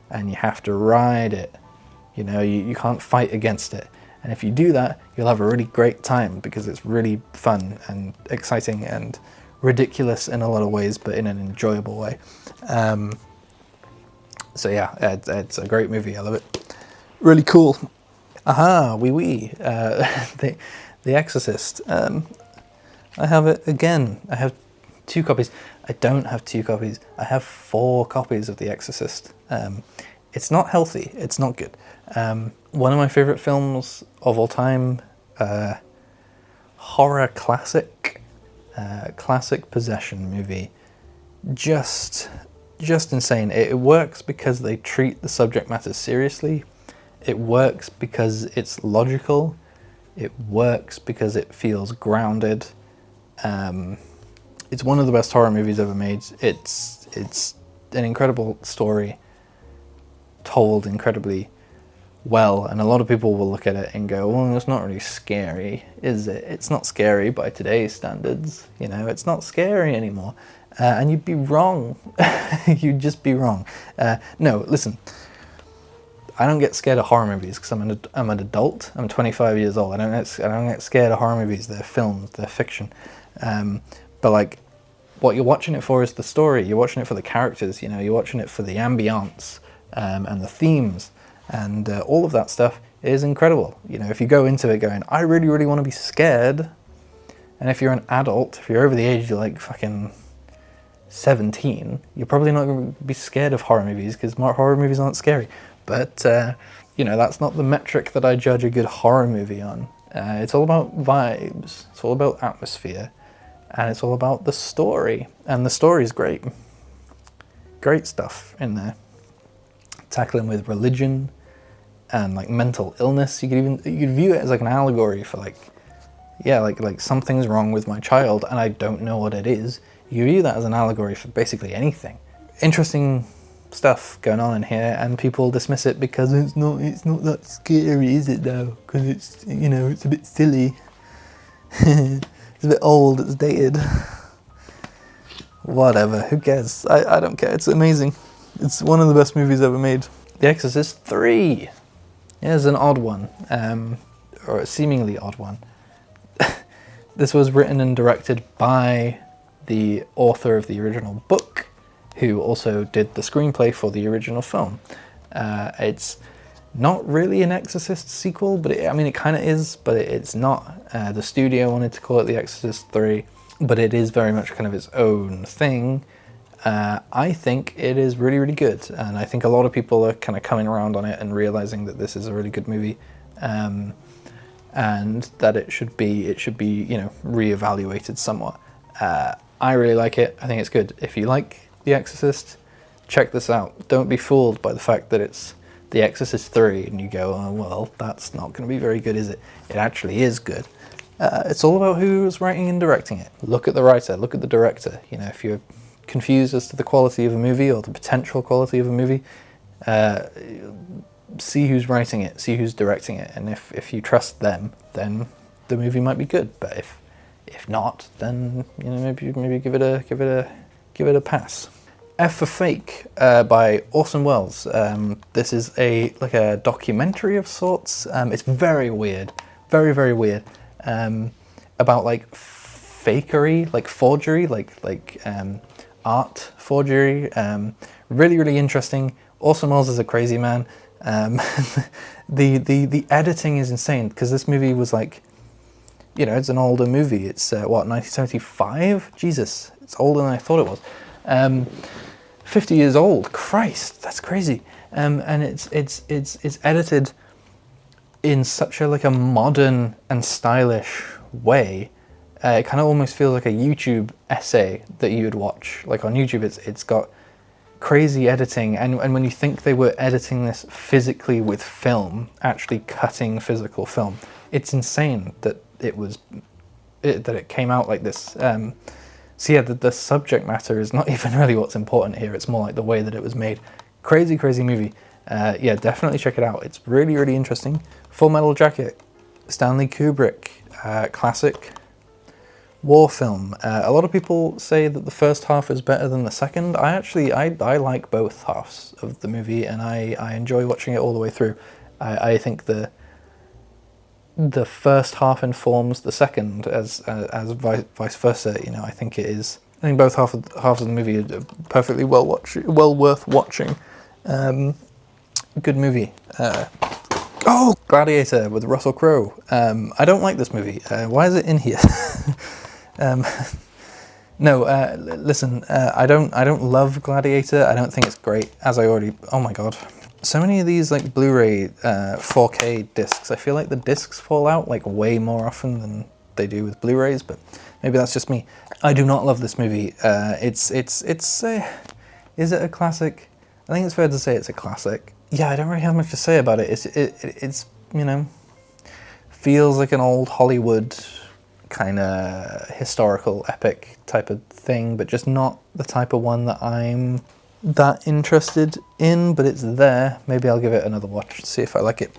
and you have to ride it. You know, you can't fight against it. And if you do that, you'll have a really great time, because it's really fun and exciting and ridiculous in a lot of ways, but in an enjoyable way. So yeah, it's a great movie. I love it. Really cool. Aha, The Exorcist. I have it again. I have 2 copies. I don't have 2 copies. I have 4 copies of The Exorcist. It's not healthy. It's not good. One of my favorite films of all time. Horror classic. Classic possession movie. Just insane. It works because they treat the subject matter seriously. It works because it's logical. It works because it feels grounded. It's one of the best horror movies ever made. It's an incredible story, told incredibly well, and a lot of people will look at it and go, well, it's not really scary, is it? It's not scary by today's standards, you know, it's not scary anymore. And you'd be wrong. You'd just be wrong. No, listen, I don't get scared of horror movies because I'm an adult. I'm 25 years old. I don't get scared of horror movies. They're films, they're fiction. But like, what you're watching it for is the story. You're watching it for the characters, you know, you're watching it for the ambiance, and the themes, and all of that stuff is incredible. You know, if you go into it going, I really, really want to be scared, and if you're an adult, if you're over the age of like fucking 17, you're probably not going to be scared of horror movies, because horror movies aren't scary. But, you know, that's not the metric that I judge a good horror movie on. It's all about vibes, it's all about atmosphere, and it's all about the story. And the story's great. Great stuff in there. Tackling with religion and like mental illness. You could view it as like an allegory for like, yeah, like something's wrong with my child and I don't know what it is. You view that as an allegory for basically anything. Interesting stuff going on in here, and people dismiss it because it's not that scary, is it though? Because it's, you know, it's a bit silly. It's a bit old, it's dated. Whatever, who cares? I don't care, it's amazing. It's one of the best movies ever made. The Exorcist 3 is an odd one, or a seemingly odd one. This was written and directed by the author of the original book, who also did the screenplay for the original film. It's not really an Exorcist sequel, but it kind of is, but it's not. The studio wanted to call it The Exorcist 3, but it is very much kind of its own thing. I think it is really, really good, and I think a lot of people are kind of coming around on it and realizing that this is a really good movie, and that it should be, you know, reevaluated somewhat. I really like it. I think it's good. If you like The Exorcist, check this out. Don't be fooled by the fact that it's The Exorcist 3 and you go, oh, well, that's not going to be very good, is it? It actually is good. It's all about who's writing and directing it. Look at the writer, look at the director. You know, if you're confused as to the quality of a movie or the potential quality of a movie, see who's writing it, see who's directing it, and if you trust them, then the movie might be good. But if not, then, you know, maybe give it a pass. F for Fake by Orson Welles. This is like a documentary of sorts. It's very weird, very, very weird. About like fakery, like forgery, like art forgery. Really, really interesting. Orson Welles is a crazy man. The editing is insane, because this movie was like, you know, it's an older movie. It's 1975? Jesus, it's older than I thought it was. 50 years old. Christ, that's crazy. And it's edited in such a like a modern and stylish way. It kind of almost feels like a YouTube essay that you would watch. Like on YouTube, it's got crazy editing, and when you think they were editing this physically with film, actually cutting physical film, it's insane that it came out like this. So yeah, the subject matter is not even really what's important here. It's more like the way that it was made. Crazy, crazy movie. Yeah, definitely check it out. It's really, really interesting. Full Metal Jacket, Stanley Kubrick, classic war film. A lot of people say that the first half is better than the second. I like both halves of the movie, and I enjoy watching it all the way through. I think the first half informs the second, as vice versa. You know, I think it is. I think both halves of the movie are perfectly well worth watching. Good movie. Gladiator with Russell Crowe. I don't like this movie. Why is it in here? Listen. I don't love Gladiator. I don't think it's great. Oh my god. So many of these like Blu-ray 4K discs, I feel like the discs fall out like way more often than they do with Blu-rays, but maybe that's just me. I do not love this movie. Is it a classic? I think it's fair to say it's a classic. Yeah, I don't really have much to say about it. It's you know, feels like an old Hollywood kind of historical epic type of thing, but just not the type of one that I'm that interested in, but it's there. Maybe I'll give it another watch to see if I like it.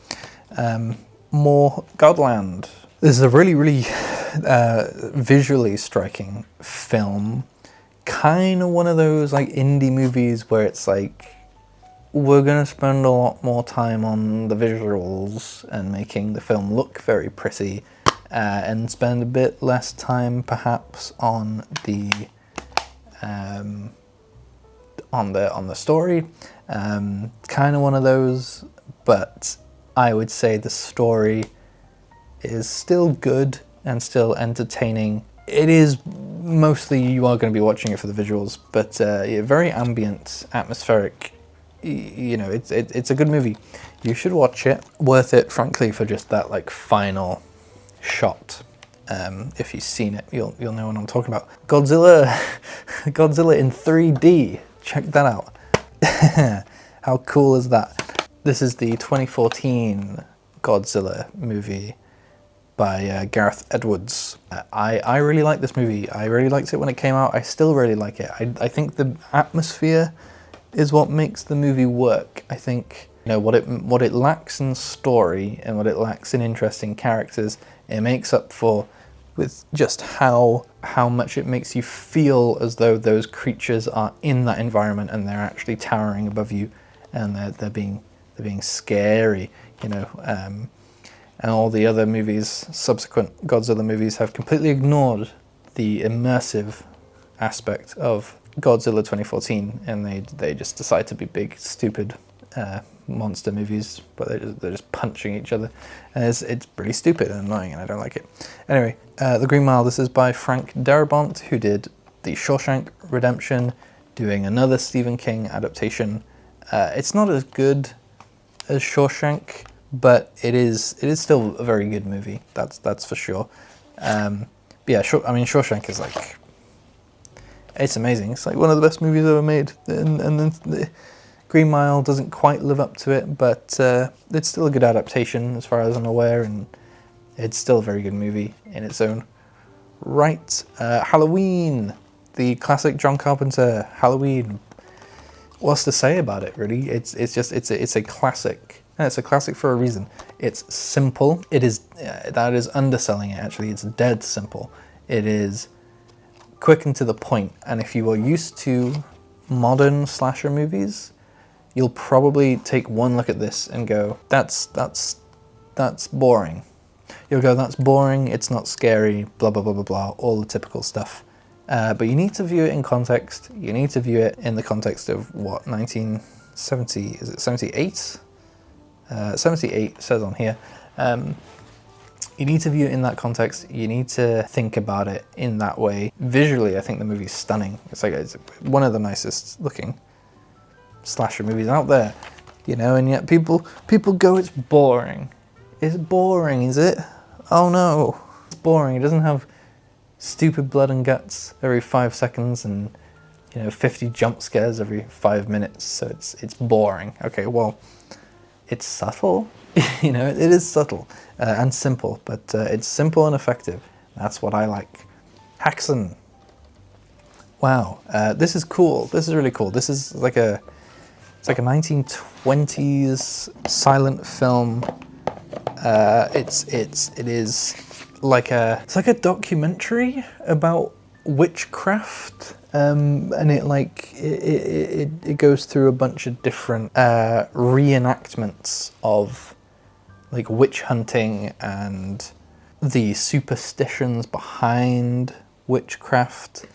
More Godland. This is a really, really visually striking film. Kind of one of those like indie movies where it's like, we're going to spend a lot more time on the visuals and making the film look very pretty, and spend a bit less time perhaps on the story. Kind of one of those, but I would say the story is still good and still entertaining. It is mostly, you are going to be watching it for the visuals, but yeah, very ambient, atmospheric. You know, it's a good movie. You should watch it. Worth it, frankly, for just that like final shot. If you've seen it, you'll know what I'm talking about. Godzilla in 3D. Check that out. How cool is that? This is the 2014 Godzilla movie by Gareth Edwards. I really like this movie. I really liked it when it came out. I still really like it. I think the atmosphere is what makes the movie work. I think, you know, what it lacks in story and what it lacks in interesting characters, it makes up for with just how much it makes you feel as though those creatures are in that environment and they're actually towering above you, and they're being scary, you know. And all the other movies, subsequent Godzilla movies, have completely ignored the immersive aspect of Godzilla 2014, and they just decide to be big, stupid monster movies, but they're just punching each other, and it's pretty stupid and annoying, and I don't like it. Anyway, The Green Mile. This is by Frank Darabont, who did The Shawshank Redemption, doing another Stephen King adaptation. It's not as good as Shawshank, but it is still a very good movie. That's for sure. But yeah, I mean, Shawshank is like, it's amazing. It's like one of the best movies ever made, and then the Green Mile doesn't quite live up to it, but it's still a good adaptation as far as I'm aware, and it's still a very good movie in its own right. Halloween, the classic John Carpenter Halloween. What's to say about it, really? It's a classic. And it's a classic for a reason. It's simple. It is that is underselling it, actually. It's dead simple. It is quick and to the point. And if you are used to modern slasher movies, you'll probably take one look at this and go, that's boring. You'll go, that's boring, it's not scary, blah, blah, blah, blah, blah, all the typical stuff. But you need to view it in context. You need to view it in the context of what, 1970, is it 78? 78 says on here. You need to view it in that context. You need to think about it in that way. Visually, I think the movie's stunning. It's one of the nicest looking slasher movies out there, you know, and yet people go, it's boring. It's boring, is it? Oh no, it's boring. It doesn't have stupid blood and guts every 5 seconds and, you know, 50 jump scares every 5 minutes, so it's boring. Okay, well, it's subtle. You know, it is subtle and simple, but it's simple and effective. That's what I like. Haxan. Wow, this is cool. This is really cool. This is like a 1920s silent film. It is like a documentary about witchcraft. And it goes through a bunch of different reenactments of like witch hunting and the superstitions behind witchcraft,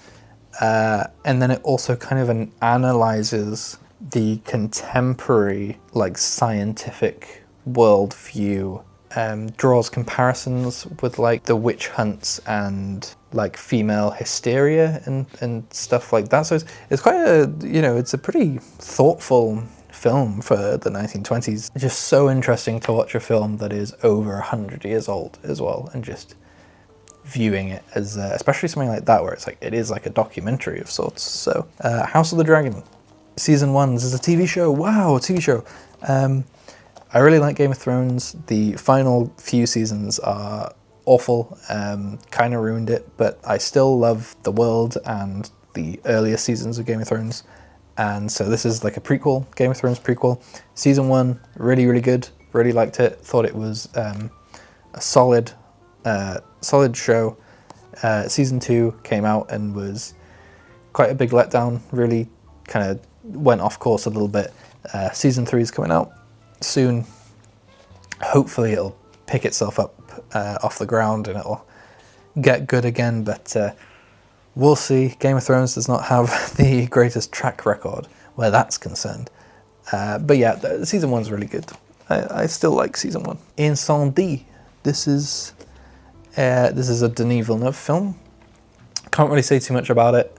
and then it also kind of analyzes the contemporary like scientific worldview, draws comparisons with like the witch hunts and like female hysteria and stuff like that. So it's quite a, you know, it's a pretty thoughtful film for the 1920s. It's just so interesting to watch a film that is over 100 years old as well, and just viewing it as especially something like that where it's like, it is like a documentary of sorts. So House of the Dragon season 1, this is a TV show. Wow, a TV show. I really like Game of Thrones. The final few seasons are awful, kind of ruined it, but I still love the world and the earlier seasons of Game of Thrones. And so this is like a prequel, Game of Thrones prequel. Season 1, really, really good. Really liked it. Thought it was a solid show. Season 2 came out and was quite a big letdown. Really kind of went off course a little bit. Season 3 is coming out soon. Hopefully it'll pick itself up off the ground and it'll get good again, but we'll see. Game of Thrones does not have the greatest track record where that's concerned. But yeah, season 1's really good. I still like season 1. Incendie. This is a Denis Villeneuve film. Can't really say too much about it.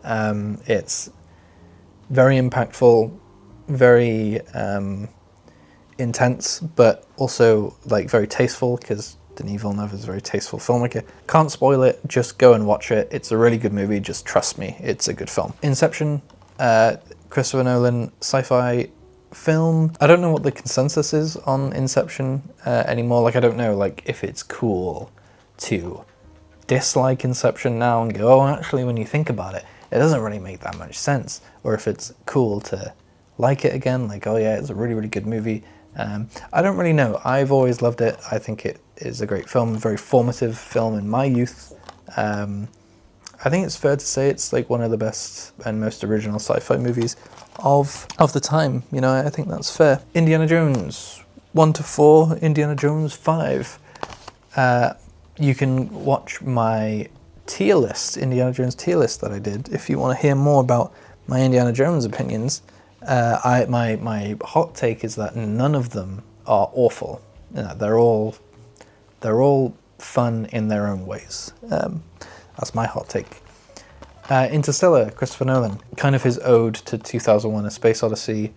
It's very impactful, very intense, but also like very tasteful, because Denis Villeneuve is a very tasteful filmmaker. Can't spoil it, just go and watch it. It's a really good movie, just trust me, it's a good film. Inception, Christopher Nolan sci-fi film. I don't know what the consensus is on Inception anymore. Like, I don't know like if it's cool to dislike Inception now and go, oh, actually when you think about it, it doesn't really make that much sense, or if it's cool to like it again, like, oh yeah, it's a really, really good movie. I don't really know. I've always loved it. I think it is a great film, a very formative film in my youth. I think it's fair to say it's like one of the best and most original sci-fi movies of the time. You know, I think that's fair. Indiana Jones 1 to 4, Indiana Jones 5. You can watch my tier list, Indiana Jones tier list that I did, if you want to hear more about my Indiana Jones opinions. My hot take is that none of them are awful. You know, they're all fun in their own ways. That's my hot take. Interstellar, Christopher Nolan, kind of his ode to 2001: A Space Odyssey,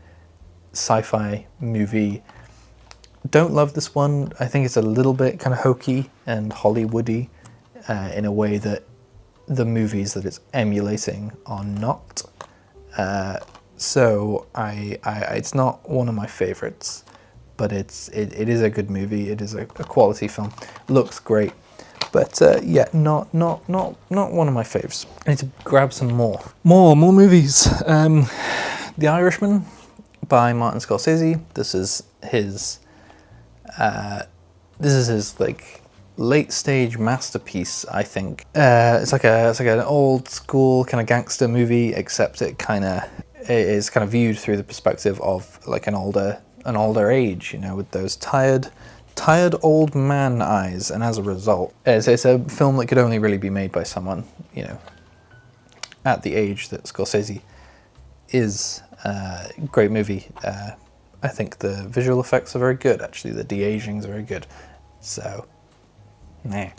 sci-fi movie. Don't love this one. I think it's a little bit kind of hokey and Hollywoody in a way that the movies that it's emulating are not. So it's not one of my favorites, but it is a good movie. It is a quality film. Looks great, but yeah, not one of my faves. I need to grab some more movies. The Irishman by Martin Scorsese. This is his like late stage masterpiece, I think. It's like an old school kind of gangster movie, except it is kind of viewed through the perspective of like an older age, you know, with those tired old man eyes, and as a result, it's a film that could only really be made by someone, you know, at the age that Scorsese is. Great movie. I think the visual effects are very good, actually. The de-aging is very good. So, nah.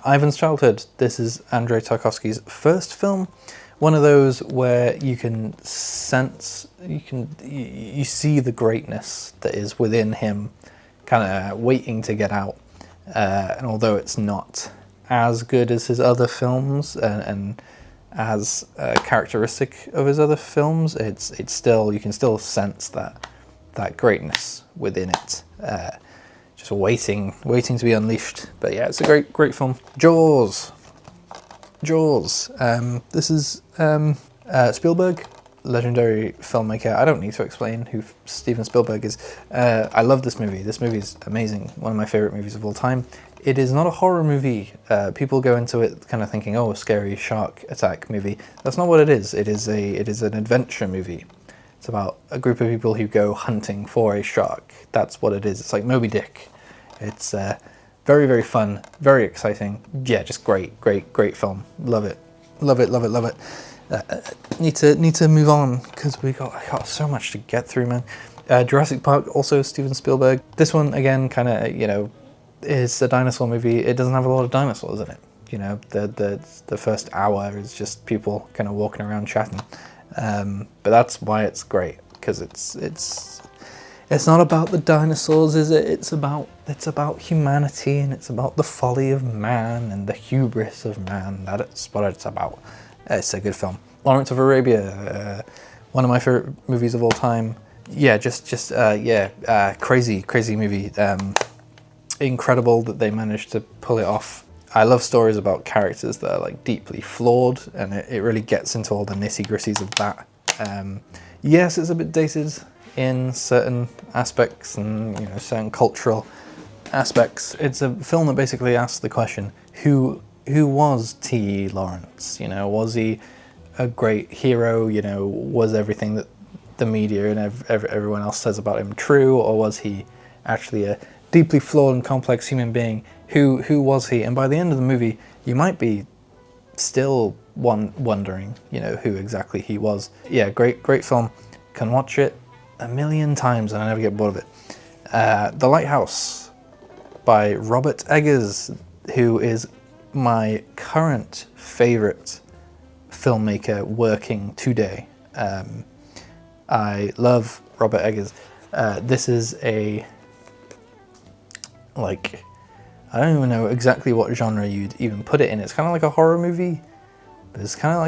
Ivan's Childhood. This is Andrei Tarkovsky's first film. One of those where you can sense, you see the greatness that is within him, kind of waiting to get out. And although it's not as good as his other films and as characteristic of his other films, it's still, you can still sense that greatness within it, just waiting to be unleashed. But yeah, it's a great film. Jaws. This is Spielberg, legendary filmmaker. I don't need to explain who Steven Spielberg is. I love this movie. This movie is amazing. One of my favorite movies of all time. It is not a horror movie. People go into it kind of thinking, oh, a scary shark attack movie. That's not what it is. It is an adventure movie. It's about a group of people who go hunting for a shark. That's what it is. It's like Moby Dick. It's very, very fun, very exciting. Yeah, just great film. Love it. Need to move on because I got so much to get through, man. Jurassic Park, also Steven Spielberg. This one again, kind of, you know, is a dinosaur movie. It doesn't have a lot of dinosaurs in it. You know, the first hour is just people kind of walking around chatting. But that's why it's great, because it's not about the dinosaurs, is it? It's about humanity, and it's about the folly of man and the hubris of man. That's what it's about. It's a good film. Lawrence of Arabia, one of my favorite movies of all time. Yeah, crazy movie. Incredible that they managed to pull it off. I love stories about characters that are like deeply flawed, and it really gets into all the nitty-gritties of that. Yes, it's a bit dated in certain aspects and, you know, certain cultural aspects. It's a film that basically asks the question, who was T.E. Lawrence? You know, was he a great hero? You know, was everything that the media and everyone else says about him true, or was he actually a deeply flawed and complex human being? Who was he? And by the end of the movie, you might be still wondering, you know, who exactly he was. Yeah, great film. Can watch it a million times and I never get bored of it. The Lighthouse by Robert Eggers, who is my current favorite filmmaker working today. I love Robert Eggers. This is I don't even know exactly what genre you'd even put it in. It's kind of like a horror movie, but it's kind of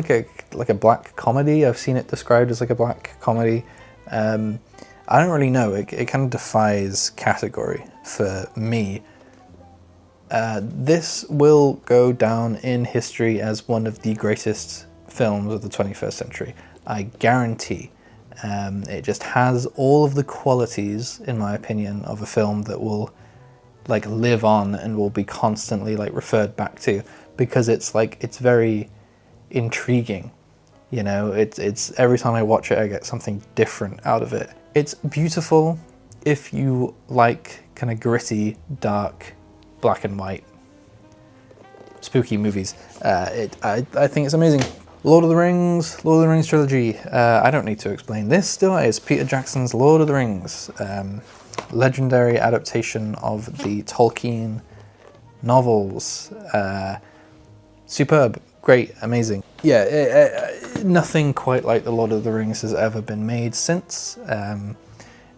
like a black comedy. I've seen it described as like a black comedy. I don't really know. It kind of defies category for me. This will go down in history as one of the greatest films of the 21st century. I guarantee. It just has all of the qualities, in my opinion, of a film that will like live on and will be constantly like referred back to, because it's very intriguing. You know, it's every time I watch it I get something different out of it. It's beautiful if you like kind of gritty, dark, black and white, spooky movies. I think it's amazing. Lord of the Rings trilogy. I don't need to explain this, do I? It's Peter Jackson's Lord of the Rings. Legendary adaptation of the Tolkien novels. Superb, great, amazing. Yeah, nothing quite like the Lord of the Rings has ever been made since.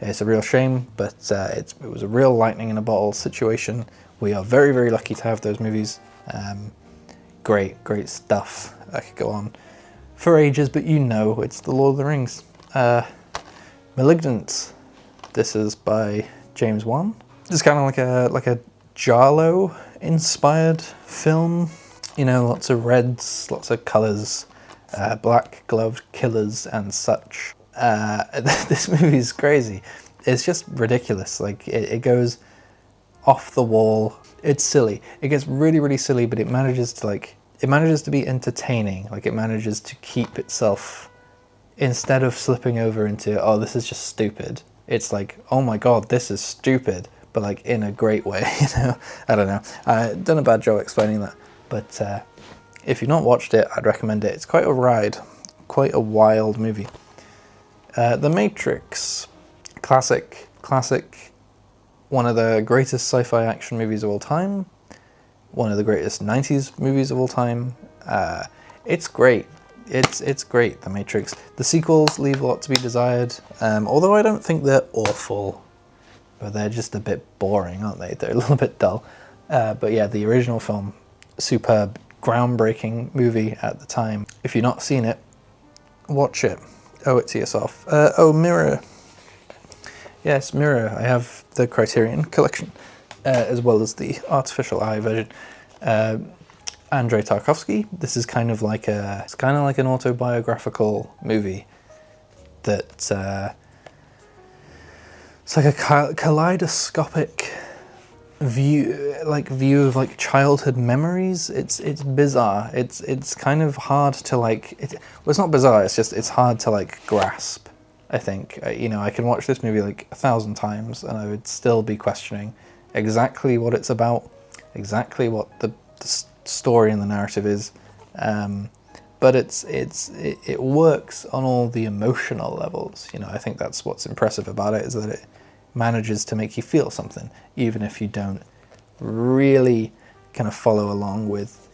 It's a real shame, but it was a real lightning in a bottle situation. We are very, very lucky to have those movies. Great stuff. I could go on for ages, but you know it's the Lord of the Rings. Malignant. This is by James Wan. It's kind of like a Jarlo inspired film. You know, lots of reds, lots of colours, black gloved killers and such. This movie's crazy. It's just ridiculous. Like it goes off the wall. It's silly. It gets really, really silly, but it manages to be entertaining. Like it manages to keep itself, instead of slipping over into, oh, this is just stupid. It's like, oh my god, this is stupid, but like in a great way, you know? I don't know. I've done a bad job explaining that, but if you've not watched it, I'd recommend it. It's quite a ride, quite a wild movie. The Matrix, classic, one of the greatest sci-fi action movies of all time, one of the greatest 90s movies of all time. It's great. It's great, The Matrix. The sequels leave a lot to be desired, although I don't think they're awful, but they're just a bit boring, aren't they? They're a little bit dull. But yeah, the original film, superb, groundbreaking movie at the time. If you've not seen it, watch it. Owe it to yourself. Mirror. Yes, Mirror. I have the Criterion collection, as well as the artificial eye version. Andrei Tarkovsky. This is kind of like an autobiographical movie that it's like a kaleidoscopic view of like childhood memories. It's bizarre. It's kind of hard to like. It's not bizarre. It's hard to like grasp. I think you know, I can watch this movie like 1,000 times and I would still be questioning exactly what it's about, exactly what the story and the narrative is, but it works on all the emotional levels. You know, I think that's what's impressive about it, is that it manages to make you feel something, even if you don't really kind of follow along with,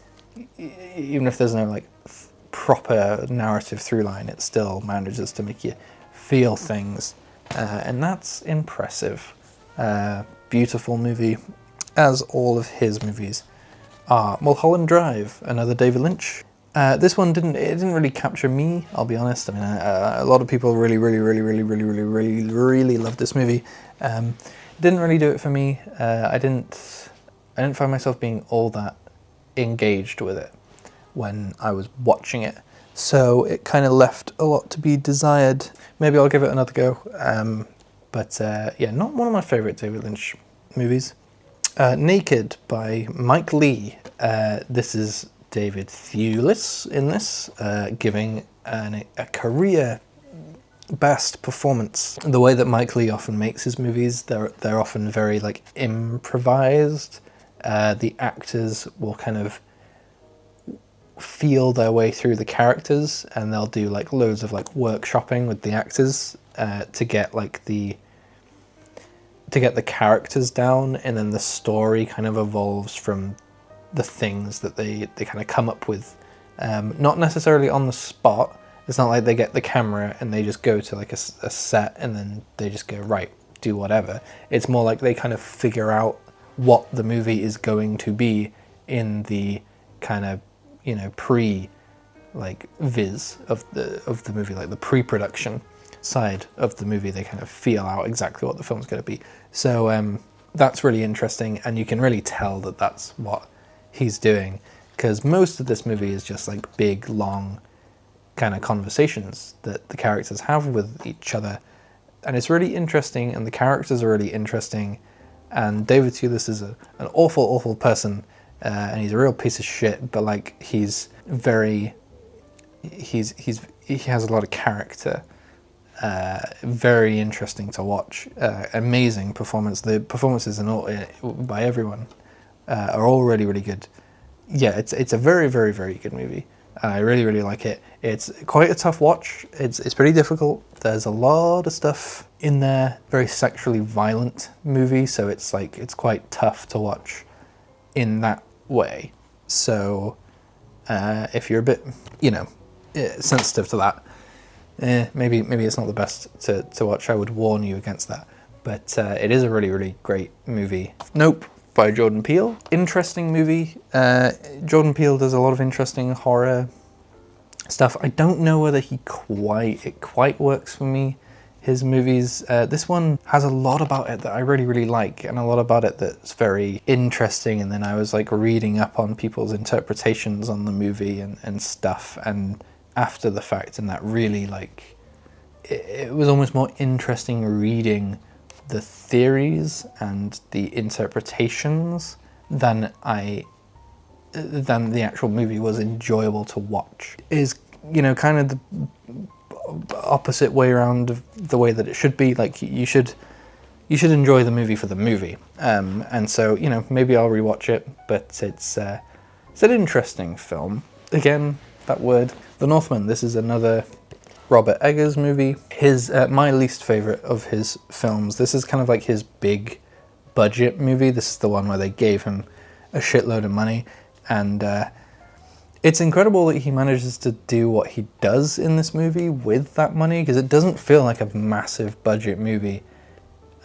even if there's no like proper narrative through line, it still manages to make you feel things, and that's impressive. Beautiful movie, as all of his movies are. Mulholland Drive, another David Lynch. This one didn't really capture me, I'll be honest. I mean, a lot of people really loved this movie. Didn't really do it for me. I didn't find myself being all that engaged with it when I was watching it. So it kind of left a lot to be desired. Maybe I'll give it another go. But yeah, not one of my favourite David Lynch movies. Naked by Mike Leigh. This is David Thewlis in this, giving a career best performance. The way that Mike Leigh often makes his movies, they're often very like improvised. The actors will kind of feel their way through the characters, and they'll do like loads of like workshopping with the actors to get the characters down, and then the story kind of evolves from the things that they kind of come up with, not necessarily on the spot. It's not like they get the camera and they just go to like a set and then they just go, right, do whatever. It's more like they kind of figure out what the movie is going to be in the kind of, you know, viz of the movie, like the pre-production side of the movie. They kind of feel out exactly what the film's going to be. So that's really interesting, and you can really tell that that's what he's doing, because most of this movie is just like big, long kind of conversations that the characters have with each other. And it's really interesting, and the characters are really interesting. And David Thewlis is an awful, awful person, and he's a real piece of shit. But like, he has a lot of character. Very interesting to watch. Amazing performance. The performances by everyone are all really, really good. Yeah, it's a very, very, very good movie. I really, really like it. It's quite a tough watch. It's pretty difficult. There's a lot of stuff in there. Very sexually violent movie, so it's quite tough to watch in that way. So if you're a bit, sensitive to that, maybe it's not the best to watch. I would warn you against that. But it is a really, really great movie. Nope, by Jordan Peele. Interesting movie. Jordan Peele does a lot of interesting horror stuff. I don't know whether it quite works for me, his movies. This one has a lot about it that I really, really like, and a lot about it that's very interesting. And then I was like reading up on people's interpretations on the movie and stuff, and after the fact, and that really it was almost more interesting reading the theories and the interpretations than the actual movie was enjoyable to watch. Is kind of the opposite way around of the way that it should be. Like, you should enjoy the movie for the movie, and so maybe I'll rewatch it. But it's an interesting film. Again, that word, The Northman. This is another Robert Eggers movie. His my least favorite of his films. This is kind of like his big budget movie. This is the one where they gave him a shitload of money, and it's incredible that he manages to do what he does in this movie with that money, because it doesn't feel like a massive budget movie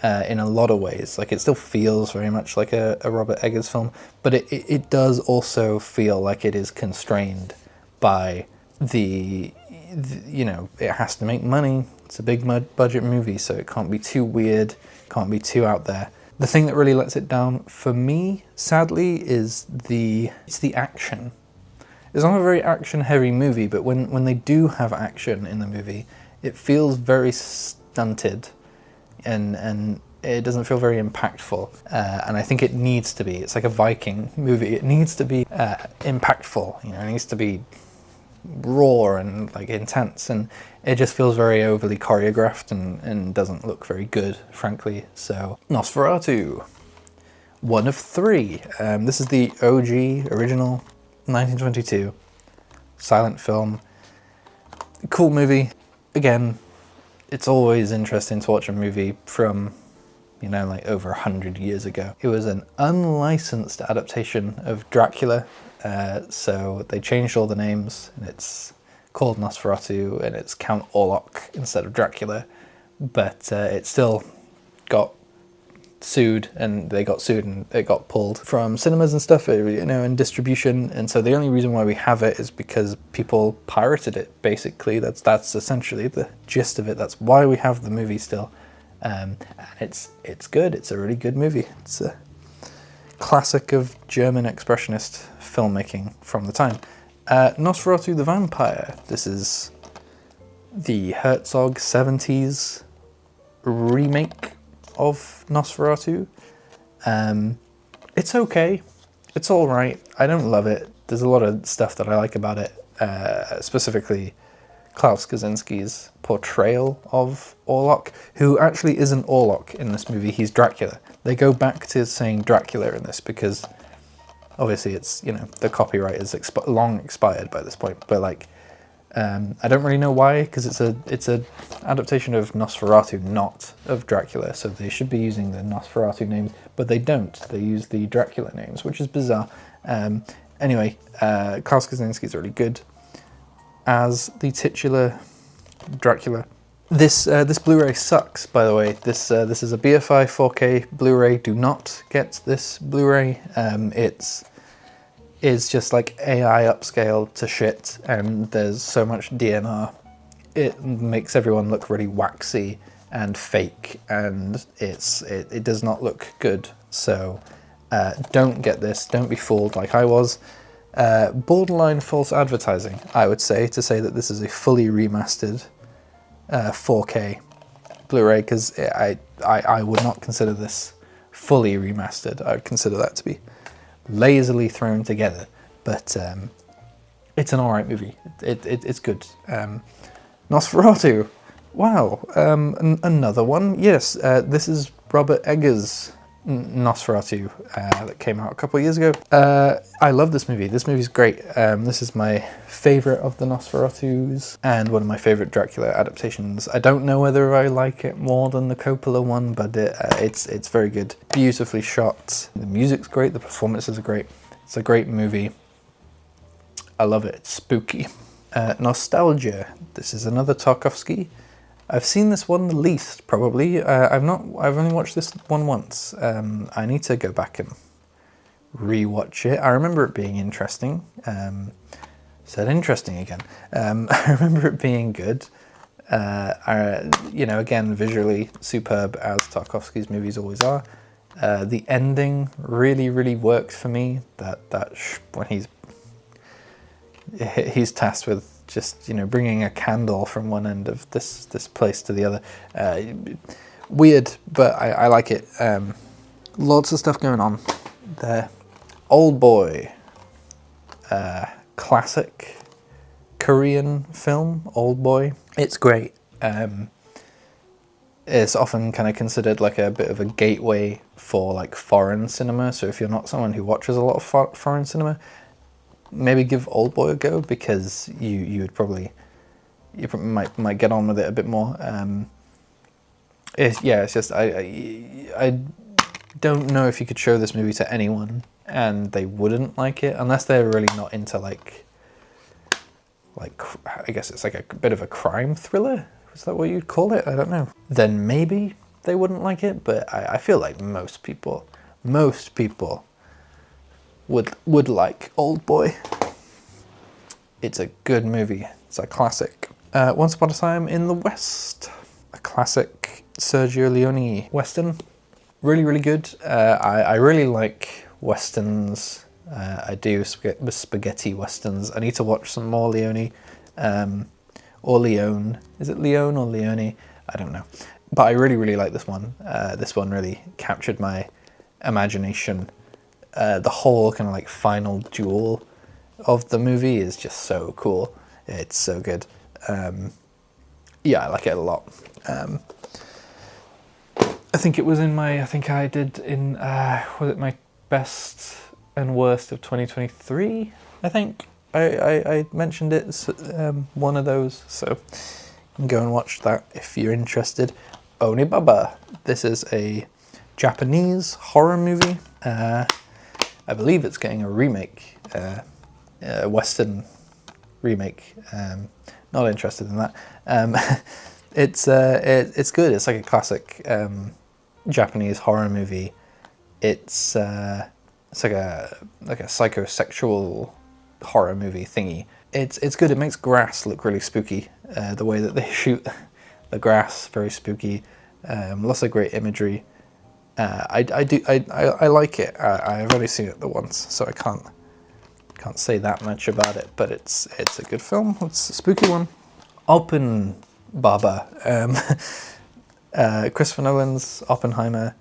in a lot of ways. Like, it still feels very much like a Robert Eggers film, but it does also feel like it is constrained by it has to make money. It's a big budget movie, so it can't be too weird, can't be too out there. The thing that really lets it down for me, sadly, is the action. It's not a very action-heavy movie, but when they do have action in the movie, it feels very stunted, and it doesn't feel very impactful. And I think it needs to be. It's like a Viking movie. It needs to be impactful. It needs to be raw and like intense, and it just feels very overly choreographed and doesn't look very good, frankly. So Nosferatu, one of three. This is the OG original 1922 silent film. Cool movie. Again, it's always interesting to watch a movie from like over 100 years ago. It was an unlicensed adaptation of Dracula. So they changed all the names, and it's called Nosferatu, and it's Count Orlok instead of Dracula. But it still got sued, and they got sued, and it got pulled from cinemas and stuff, in distribution. And so the only reason why we have it is because people pirated it. Basically, that's essentially the gist of it. That's why we have the movie still. And it's good. It's a really good movie. It's a classic of German expressionist filmmaking from the time. Nosferatu the Vampire. This is the Herzog 70s remake of Nosferatu. It's okay. It's alright. I don't love it. There's a lot of stuff that I like about it, specifically Klaus Kaczynski's portrayal of Orlok, who actually isn't Orlok in this movie. He's Dracula. They go back to saying Dracula in this because obviously it's, the copyright is long expired by this point. But I don't really know why, because it's a adaptation of Nosferatu, not of Dracula. So they should be using the Nosferatu names, but they don't. They use the Dracula names, which is bizarre. Anyway, Klaus Kaczynski is really good as the titular Dracula. This Blu-ray sucks, by the way. This is a BFI 4K Blu-ray. Do not get this Blu-ray. It's just like AI upscale to shit, and there's so much DNR. It makes everyone look really waxy and fake, and it does not look good. So don't get this. Don't be fooled like I was. Borderline false advertising, I would say, to say that this is a fully remastered 4K Blu-ray, because I would not consider this fully remastered. I would consider that to be lazily thrown together, but it's an alright movie. It's good. Nosferatu, wow, another one. Yes, this is Robert Eggers' Nosferatu that came out a couple of years ago. I love this movie. This movie's great. This is my favourite of the Nosferatus and one of my favourite Dracula adaptations. I don't know whether I like it more than the Coppola one, but it's very good. Beautifully shot. The music's great. The performances are great. It's a great movie. I love it. It's spooky. Nostalgia. This is another Tarkovsky. I've seen this one the least, probably. I've only watched this one once. I need to go back and re-watch it. I remember it being interesting. Said interesting again. I remember it being good. Again, visually superb, as Tarkovsky's movies always are. The ending really, really worked for me. When he's tasked with just, bringing a candle from one end of this place to the other. Weird, but I like it. Lots of stuff going on there. Old Boy. Classic Korean film, Old Boy. It's great. It's often kind of considered like a bit of a gateway for like foreign cinema. So if you're not someone who watches a lot of foreign cinema, maybe give Old Boy a go, because you might get on with it a bit more. It's just I don't know if you could show this movie to anyone and they wouldn't like it, unless they're really not into like I guess it's like a bit of a crime thriller. Is that what you'd call it? I don't know. Then maybe they wouldn't like it, but I feel like most people would like Old Boy. It's a good movie. It's a classic. Once Upon a Time in the West, a classic Sergio Leone western. Really, really good. I really like westerns. I do spaghetti westerns. I need to watch some more Leone. Or Leone. Is it Leone or Leone? I don't know. But I really, really like this one. This one really captured my imagination. The whole kind of like final duel of the movie is just so cool. It's so good. I like it a lot. I think it was in my, was it my best and worst of 2023? I think I mentioned it as one of those, so you can go and watch that if you're interested. Onibaba. This is a Japanese horror movie. I believe it's getting a remake, a Western remake. Not interested in that. It's good. It's like a classic Japanese horror movie. It's like a psychosexual horror movie thingy. It's good. It makes grass look really spooky. The way that they shoot the grass, very spooky. Lots of great imagery. I like it. I've only seen it the once, so I can't say that much about it. But it's a good film. It's a spooky one. Oppenbaba. Christopher Nolan's Oppenheimer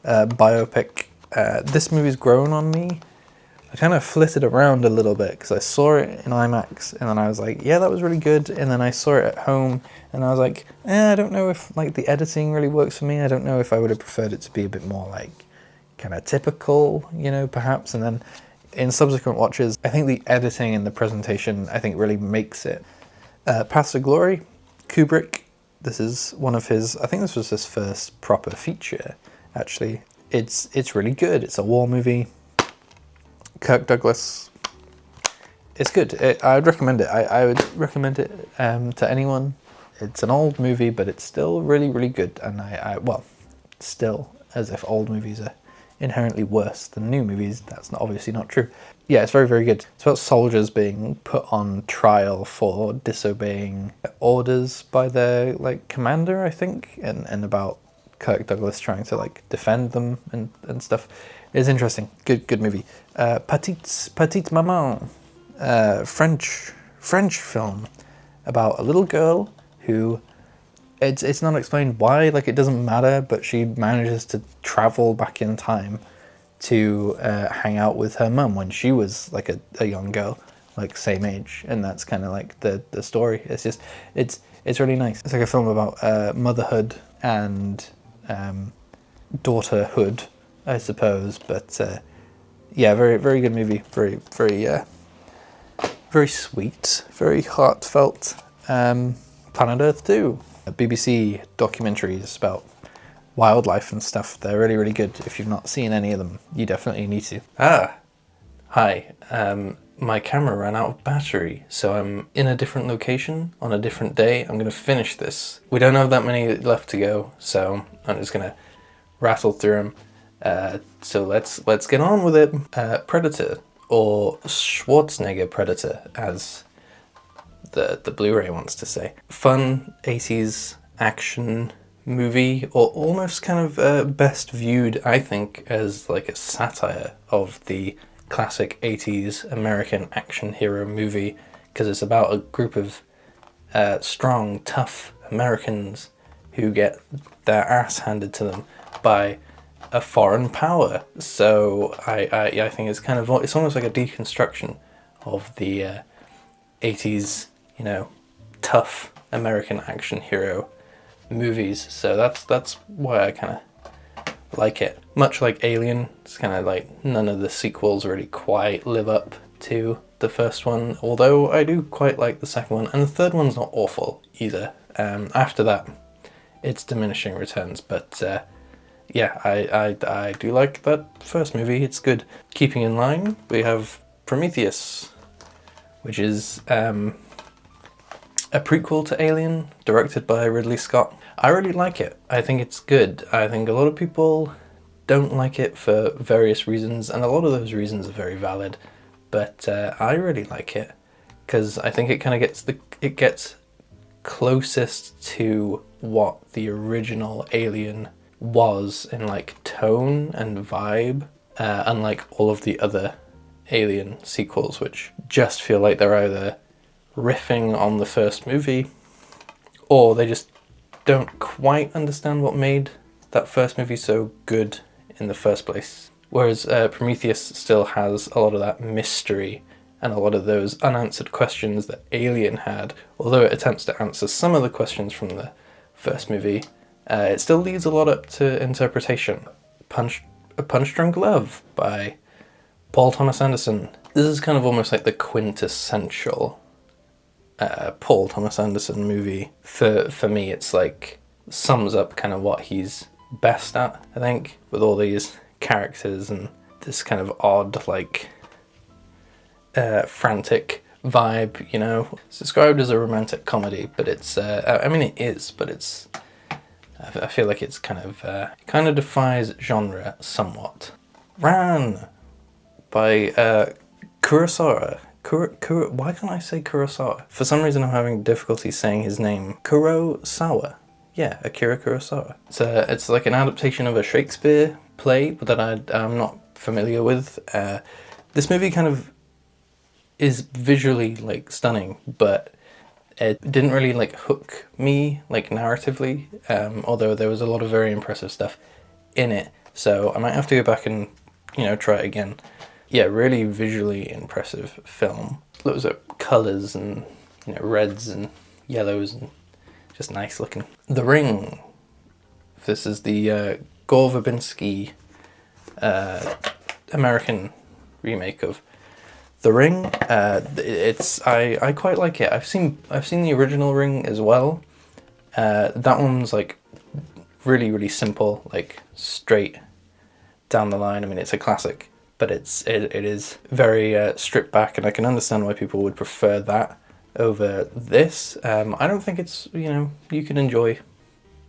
biopic. This movie's grown on me. I kind of flitted around a little bit because I saw it in IMAX and then I was like, yeah, that was really good. And then I saw it at home and I was like, I don't know if like the editing really works for me. I don't know if I would have preferred it to be a bit more like kind of typical, perhaps. And then in subsequent watches, I think the editing and the presentation, I think really makes it. Paths of Glory, Kubrick. This is one of his, I think this was his first proper feature, actually. It's really good. It's a war movie. Kirk Douglas. It's good. I would recommend it. I would recommend it to anyone. It's an old movie, but it's still really, really good. And still, as if old movies are inherently worse than new movies. That's obviously not true. Yeah, it's very, very good. It's about soldiers being put on trial for disobeying orders by their commander, I think, and about Kirk Douglas trying to defend them and stuff. It's interesting. Good movie. Petite Maman, French film about a little girl who, it's not explained why, like it doesn't matter, but she manages to travel back in time to hang out with her mum when she was like a young girl, like same age, and that's kind of like the story. It's just it's really nice. It's like a film about motherhood and daughterhood, I suppose, but yeah, very good movie. Very sweet, very heartfelt. Planet Earth 2, BBC documentaries about wildlife and stuff. They're really good. If you've not seen any of them, you definitely need to. Hi. My camera ran out of battery, so I'm in a different location on a different day. I'm gonna finish this. We don't have that many left to go, so I'm just gonna rattle through them. So let's get on with it. Predator, or Schwarzenegger Predator, as the Blu-ray wants to say. Fun 80s action movie, or almost kind of best viewed, I think, as like a satire of the classic 80s American action hero movie, because it's about a group of strong, tough Americans who get their ass handed to them by a foreign power. So I think it's kind of, it's almost like a deconstruction of the 80s, you know, tough American action hero movies. So that's why I kind of like it. Much like Alien, it's kind of like none of the sequels really quite live up to the first one, although I do quite like the second one, and the third one's not awful either. After that, it's diminishing returns, but yeah, I do like that first movie. It's good. Keeping in line, we have Prometheus, which is a prequel to Alien, directed by Ridley Scott. I really like it. I think it's good. I think a lot of people don't like it for various reasons, and a lot of those reasons are very valid, but I really like it because I think it kind of gets closest to what the original Alien was in like tone and vibe, unlike all of the other Alien sequels, which just feel like they're either riffing on the first movie or they just don't quite understand what made that first movie so good in the first place. Whereas Prometheus still has a lot of that mystery and a lot of those unanswered questions that Alien had. Although it attempts to answer some of the questions from the first movie, it still leaves a lot up to interpretation. Punch Drunk Love by Paul Thomas Anderson. This is kind of almost like the quintessential Paul Thomas Anderson movie. For me, it's like sums up kind of what he's best at, I think, with all these characters and this kind of odd, like, frantic vibe, you know. It's described as a romantic comedy, but it's, I mean it is, but it's, I feel like it's kind of defies genre somewhat. Ran by Kurosawa. Why can't I say Kurosawa? For some reason I'm having difficulty saying his name. Kurosawa. Yeah, Akira Kurosawa. It's like an adaptation of a Shakespeare play that I'm not familiar with. This movie kind of is visually like stunning, but it didn't really like hook me like narratively, although there was a lot of very impressive stuff in it. So I might have to go back and, you know, try it again. Yeah, really visually impressive film. Loads of colours and, you know, reds and yellows and just nice looking. The Ring. This is the Gore Verbinski American remake of The Ring. I quite like it. I've seen the original Ring as well. That one's like really simple, like straight down the line. I mean, it's a classic, but it is very stripped back, and I can understand why people would prefer that over this. I don't think it's, you know, you can enjoy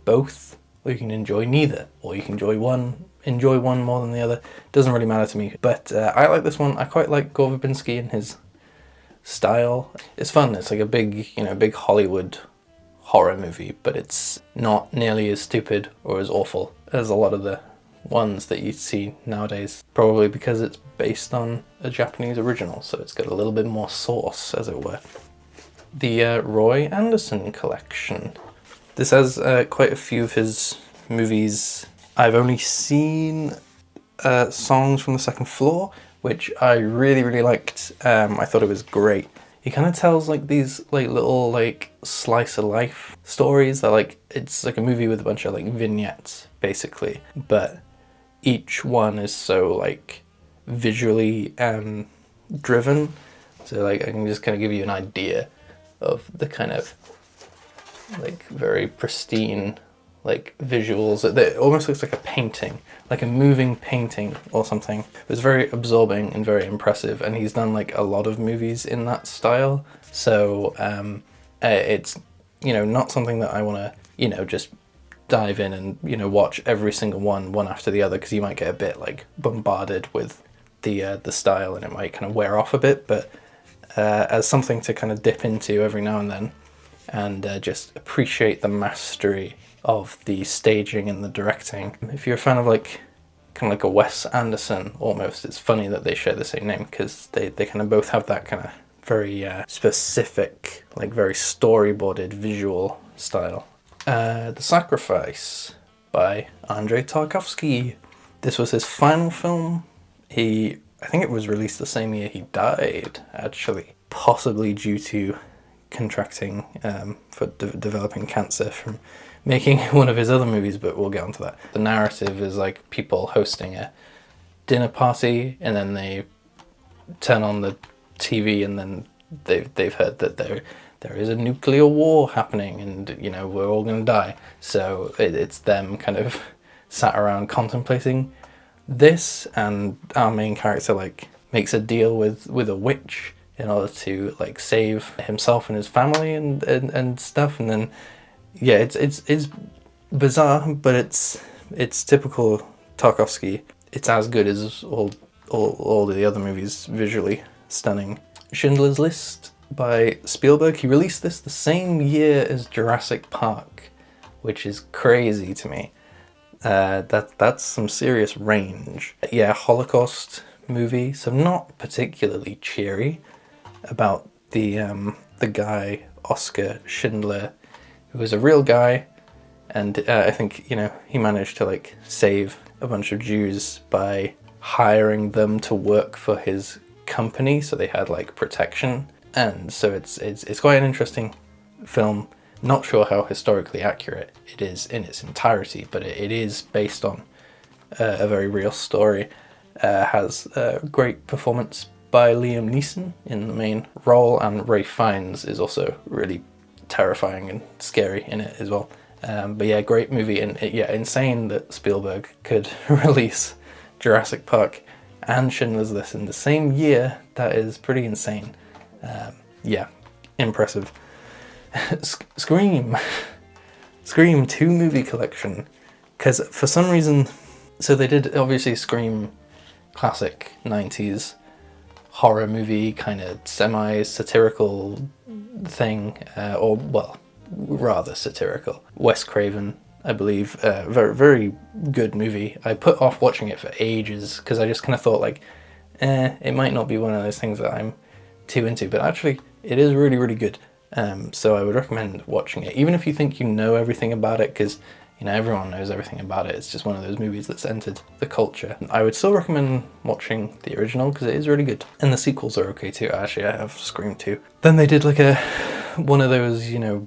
both, or you can enjoy neither, or you can enjoy one more than the other. Doesn't really matter to me, but I like this one. I quite like Gore Verbinski and his style. It's fun. It's like a big Hollywood horror movie, but it's not nearly as stupid or as awful as a lot of the ones that you see nowadays, probably because it's based on a Japanese original, so it's got a little bit more sauce, as it were. The Roy Andersson collection. This has quite a few of his movies. I've only seen Songs from the Second Floor, which I really liked. I thought it was great. He kind of tells like these like little like slice of life stories that like, it's like a movie with a bunch of like vignettes basically, but each one is so like visually driven, so like I can just kind of give you an idea of the kind of like very pristine like visuals. It almost looks like a painting, like a moving painting or something. It was very absorbing and very impressive, and he's done like a lot of movies in that style, so it's, you know, not something that I want to, you know, just dive in and, you know, watch every single one after the other, because you might get a bit like bombarded with the style and it might kind of wear off a bit, but as something to kind of dip into every now and then, and just appreciate the mastery of the staging and the directing. If you're a fan of like kind of like a Wes Anderson almost, it's funny that they share the same name, because they kind of both have that kind of very specific, like very storyboarded visual style. The Sacrifice by Andrei Tarkovsky. This was his final film. I think it was released the same year he died, actually, possibly due to contracting developing cancer from making one of his other movies, but we'll get onto that. The narrative is like people hosting a dinner party, and then they turn on the TV, and then they've heard that there is a nuclear war happening, and you know, we're all gonna die. So it's them kind of sat around contemplating this, and our main character like makes a deal with a witch in order to like save himself and his family and stuff, and then yeah, it's bizarre, but it's typical Tarkovsky. It's as good as all the other movies, visually stunning. Schindler's List by Spielberg. He released this the same year as Jurassic Park, which is crazy to me. That's some serious range. Yeah, Holocaust movie, so not particularly cheery, about the guy Oskar Schindler, who was a real guy, and I think, you know, he managed to like save a bunch of Jews by hiring them to work for his company, so they had like protection. And so it's quite an interesting film. Not sure how historically accurate it is in its entirety, but it is based on a very real story. Has a great performance by Liam Neeson in the main role, and Ralph Fiennes is also really terrifying and scary in it as well. But yeah, great movie, and yeah, insane that Spielberg could release Jurassic Park and Schindler's List in the same year. That is pretty insane. Yeah, impressive. Scream 2 movie collection, because for some reason, so they did obviously Scream, classic 90s horror movie, kind of semi-satirical thing, or well, rather satirical. Wes Craven, I believe, very, very good movie. I put off watching it for ages because I just kind of thought like, it might not be one of those things that I'm too into, but actually it is really, really good. So I would recommend watching it, even if you think you know everything about it, because you know, everyone knows everything about it. It's just one of those movies that's entered the culture. I would still recommend watching the original because it is really good. And the sequels are okay too. Actually, I have Scream 2. Then they did like one of those, you know,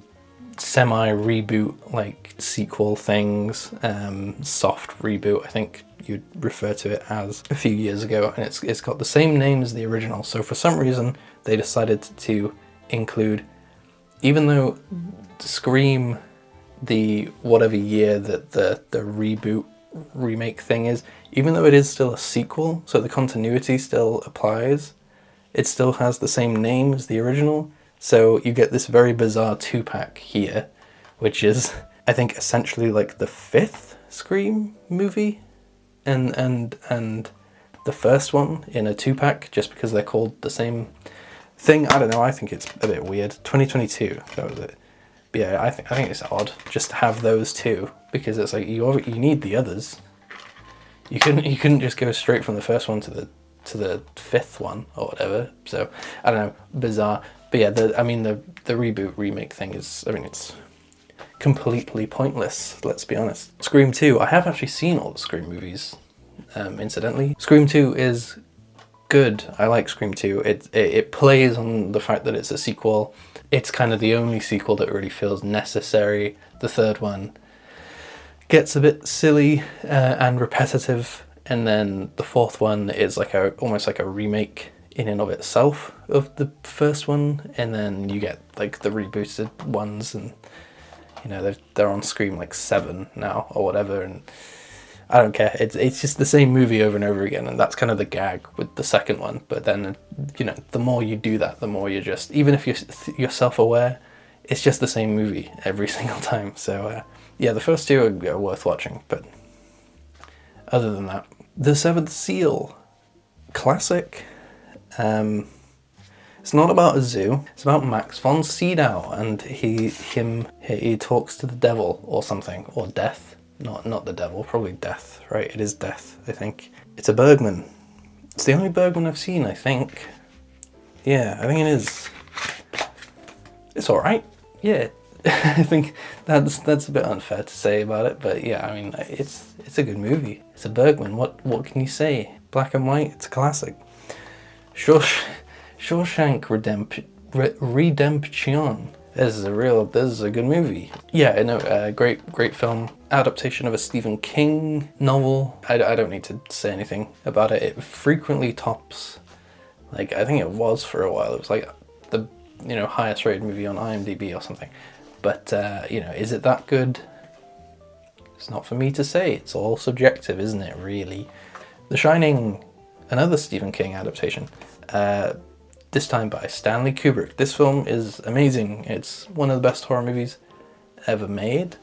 semi-reboot like sequel things, soft reboot, I think you'd refer to it as, a few years ago, and it's got the same name as the original. So for some reason they decided to include, even though Scream, the whatever year that the reboot remake thing is, even though it is still a sequel, so the continuity still applies, it still has the same name as the original. So you get this very bizarre 2-pack here, which is, I think, essentially like the 5th Scream movie and the first one in a 2-pack, just because they're called the same thing. I don't know, I think it's a bit weird. 2022, that was it. But yeah, I think it's odd just to have those two, because it's like you need the others. You couldn't just go straight from the first one to the fifth one or whatever. So I don't know, bizarre. But yeah, the reboot remake thing is, I mean, it's completely pointless. Let's be honest. Scream 2. I have actually seen all the Scream movies. Incidentally, Scream 2 is good. I like Scream 2. It plays on the fact that it's a sequel. It's kind of the only sequel that really feels necessary. The third one gets a bit silly and repetitive, and then the fourth one is like almost like a remake in and of itself of the first one, and then you get like the rebooted ones, and you know they're on Scream like 7 now or whatever, and I don't care. It's just the same movie over and over again, and that's kind of the gag with the second one. But then, you know, the more you do that, the more you're just, even if you're self-aware, it's just the same movie every single time. So yeah, the first two are worth watching, but other than that, The Seventh Seal, classic. It's not about a zoo. It's about Max von Sydow, and he talks to the devil or something, or death. Not the devil, probably death, right? It is death, I think. It's a Bergman. It's the only Bergman I've seen, I think. Yeah, I think it is. It's alright. Yeah. I think that's a bit unfair to say about it, but yeah, I mean, it's a good movie. It's a Bergman. What can you say? Black and white, it's a classic. Shawshank Redemption. This is a good movie. Yeah, I know, great film. Adaptation of a Stephen King novel. I don't need to say anything about it. It frequently tops, like, I think it was for a while. It was like the, you know, highest rated movie on IMDb or something. But, you know, is it that good? It's not for me to say. It's all subjective, isn't it, really? The Shining, another Stephen King adaptation. This time by Stanley Kubrick. This film is amazing. It's one of the best horror movies ever made.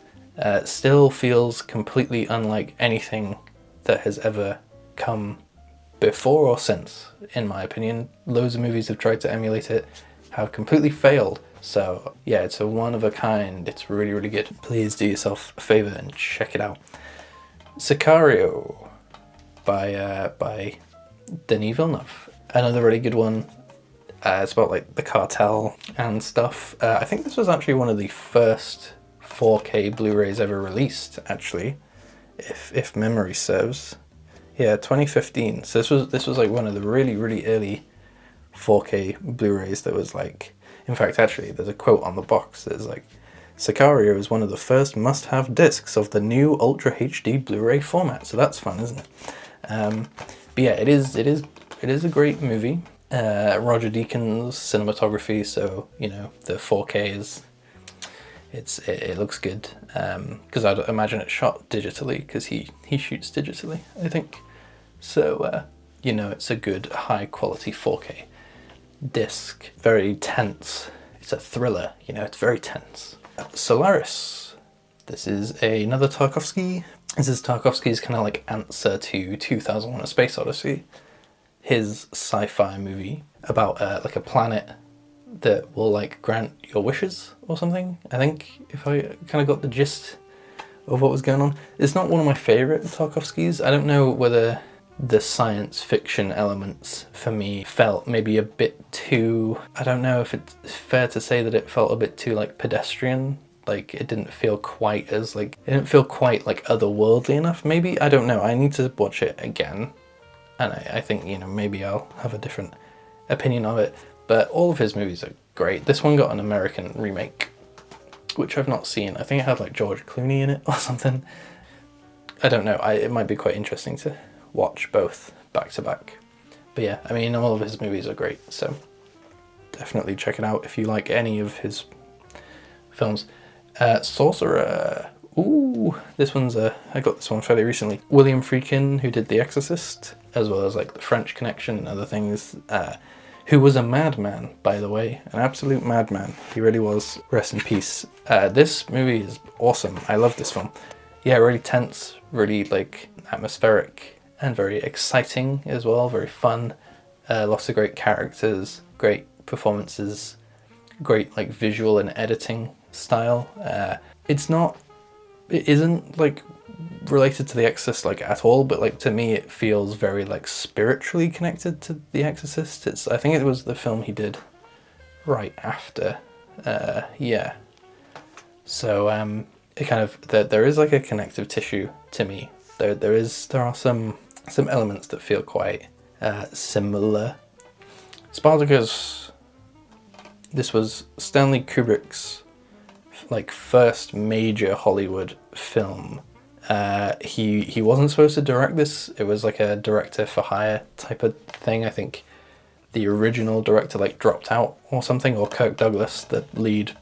Still feels completely unlike anything that has ever come before or since, in my opinion. Loads of movies have tried to emulate it, have completely failed. So yeah, it's a one of a kind. It's really, really good. Please do yourself a favor and check it out. Sicario by Denis Villeneuve. Another really good one. It's about like the cartel and stuff. I think this was actually one of the first 4K Blu-rays ever released, actually, if memory serves. Yeah, 2015. So this was like one of the really, really early 4K Blu-rays that was like, in fact, actually, there's a quote on the box that's like, Sicario is one of the first must-have discs of the new Ultra HD Blu-ray format. So that's fun, isn't it? But yeah, it is a great movie. Roger Deakins cinematography, so you know the 4K is it looks good, because I'd imagine it's shot digitally because he shoots digitally, I think. So you know, it's a good high quality 4K disc. Very tense. It's a thriller, you know, it's very tense. Solaris. This is another Tarkovsky. This is Tarkovsky's kind of like answer to 2001: A Space Odyssey. His sci-fi movie about like a planet that will like grant your wishes or something. I think, if I kind of got the gist of what was going on. It's not one of my favorite Tarkovskys. I don't know whether the science fiction elements for me felt maybe a bit too, I don't know if it's fair to say that it felt a bit too like pedestrian. Like it didn't feel quite as like, it didn't feel quite like otherworldly enough maybe. I don't know. I need to watch it again. And I think, you know, maybe I'll have a different opinion of it. But all of his movies are great. This one got an American remake, which I've not seen. I think it had like George Clooney in it or something. I don't know. It might be quite interesting to watch both back to back. But yeah, I mean, all of his movies are great. So definitely check it out if you like any of his films. Sorcerer. Ooh, this one's I got this one fairly recently. William Friedkin, who did The Exorcist, as well as like The French Connection and other things, who was a madman, by the way, an absolute madman. He really was. Rest in peace. This movie is awesome. I love this film. Yeah, really tense, really like atmospheric, and very exciting as well. Very fun. Lots of great characters, great performances, great like visual and editing style. It isn't like related to The Exorcist like at all, but like to me it feels very like spiritually connected to The Exorcist. I think it was the film he did right after. Yeah. So it kind of there is like a connective tissue to me. There are some elements that feel quite similar. Spartacus. This was Stanley Kubrick's like first major Hollywood film. He wasn't supposed to direct this. It was like a director for hire type of thing. I think the original director like dropped out or something, or Kirk Douglas, the lead,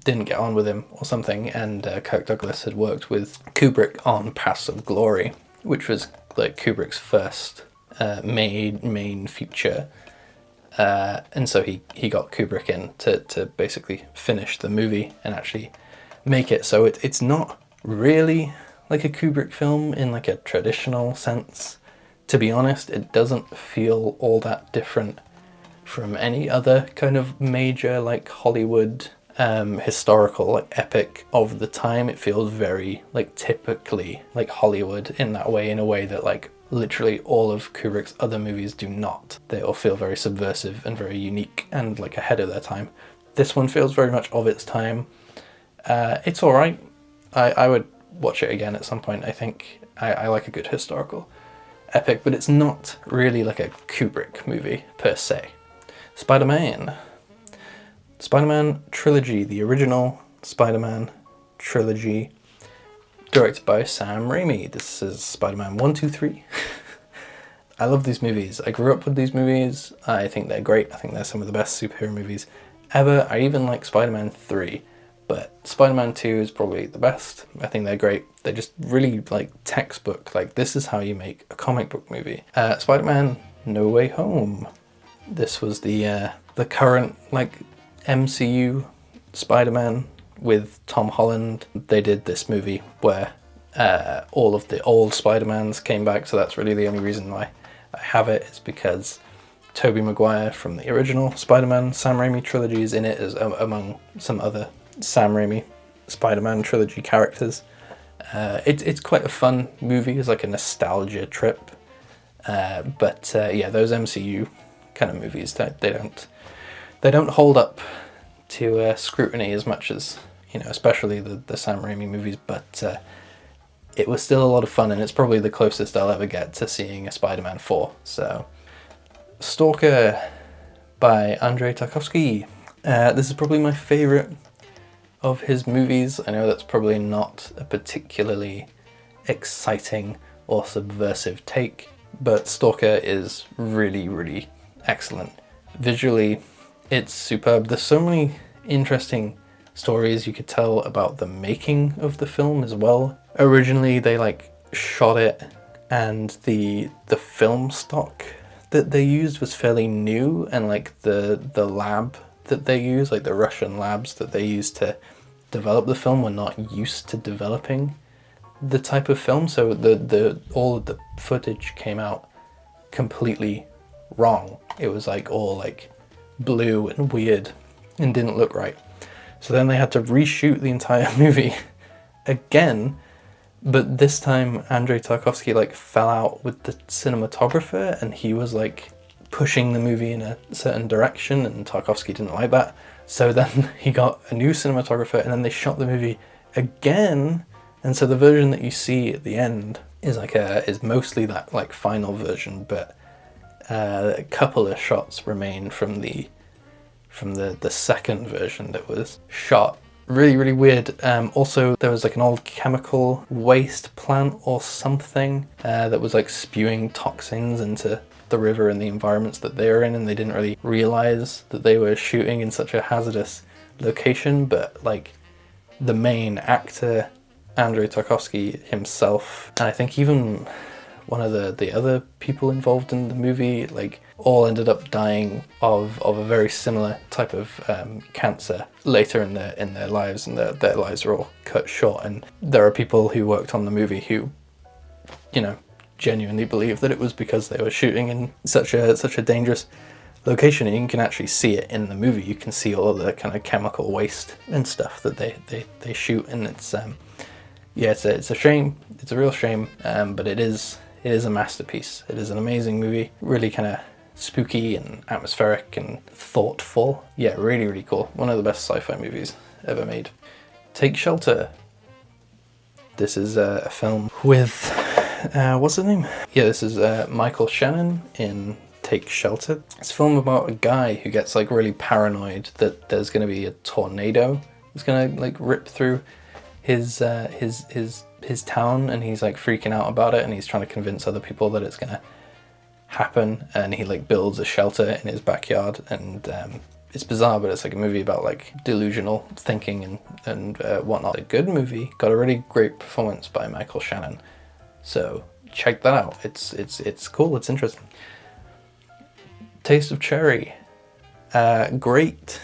didn't get on with him or something, and Kirk Douglas had worked with Kubrick on Paths of Glory, which was like Kubrick's first main feature. And so he got Kubrick in to basically finish the movie and actually make it. So it's not really like a Kubrick film in like a traditional sense. To be honest, it doesn't feel all that different from any other kind of major like Hollywood historical like epic of the time. It feels very like typically like Hollywood in that way, in a way that like literally all of Kubrick's other movies do not. They all feel very subversive and very unique and like ahead of their time. This one feels very much of its time. It's all right. I would watch it again at some point. I think I like a good historical epic, but it's not really like a Kubrick movie per se. Spider-Man trilogy, the original Spider-Man trilogy, directed by Sam Raimi. This is Spider-Man 1, 2, 3. I love these movies. I grew up with these movies. I think they're great. I think they're some of the best superhero movies ever. I even like Spider-Man 3, but Spider-Man 2 is probably the best. I think they're great. They're just really like textbook. Like, this is how you make a comic book movie. Spider-Man No Way Home. This was the current like MCU Spider-Man with Tom Holland. They did this movie where all of the old Spider-Mans came back, so that's really the only reason why I have it, is because Tobey Maguire from the original Spider-Man Sam Raimi trilogy is in it, as among some other Sam Raimi Spider-Man trilogy characters. It's quite a fun movie. It's like a nostalgia trip. But yeah, those MCU kind of movies, they don't hold up to scrutiny as much as, you know, especially the Sam Raimi movies, but it was still a lot of fun, and it's probably the closest I'll ever get to seeing a Spider-Man 4. So, Stalker by Andrei Tarkovsky. This is probably my favourite of his movies. I know that's probably not a particularly exciting or subversive take, but Stalker is really, really excellent. Visually, it's superb. There's so many interesting stories you could tell about the making of the film as well. Originally, they like shot it, and the film stock that they used was fairly new, and like the lab that they used, like the Russian labs that they used to develop the film, were not used to developing the type of film, so all of the footage came out completely wrong. It was like all like blue and weird and didn't look right. So then they had to reshoot the entire movie again, but this time Andrei Tarkovsky like fell out with the cinematographer, and he was like pushing the movie in a certain direction, and Tarkovsky didn't like that. So then he got a new cinematographer, and then they shot the movie again. And so the version that you see at the end is like is mostly that like final version, but a couple of shots remain from the second version that was shot. Really, really weird. Also, there was like an old chemical waste plant or something that was like spewing toxins into the river and the environments that they were in, and they didn't really realize that they were shooting in such a hazardous location. But like the main actor, Andrei Tarkovsky himself, and I think even one of the other people involved in the movie, like all ended up dying of a very similar type of cancer later in their lives, and their lives are all cut short. And there are people who worked on the movie who, you know, genuinely believe that it was because they were shooting in such a dangerous location, and you can actually see it in the movie. You can see all of the kind of chemical waste and stuff that they shoot, and yeah, it's a shame. It's a real shame, but it is a masterpiece. It is an amazing movie, really kind of spooky and atmospheric and thoughtful. Yeah, really, really cool. One of the best sci-fi movies ever made. Take Shelter. This is a film with, what's his name? Yeah, this is Michael Shannon in Take Shelter. It's a film about a guy who gets like really paranoid that there's going to be a tornado that's going to like rip through his town, and he's like freaking out about it, and he's trying to convince other people that it's going to happen, and he like builds a shelter in his backyard, and it's bizarre, but it's like a movie about like delusional thinking and whatnot. A good movie, got a really great performance by Michael Shannon, so check that out. It's cool, it's interesting. Taste of Cherry, great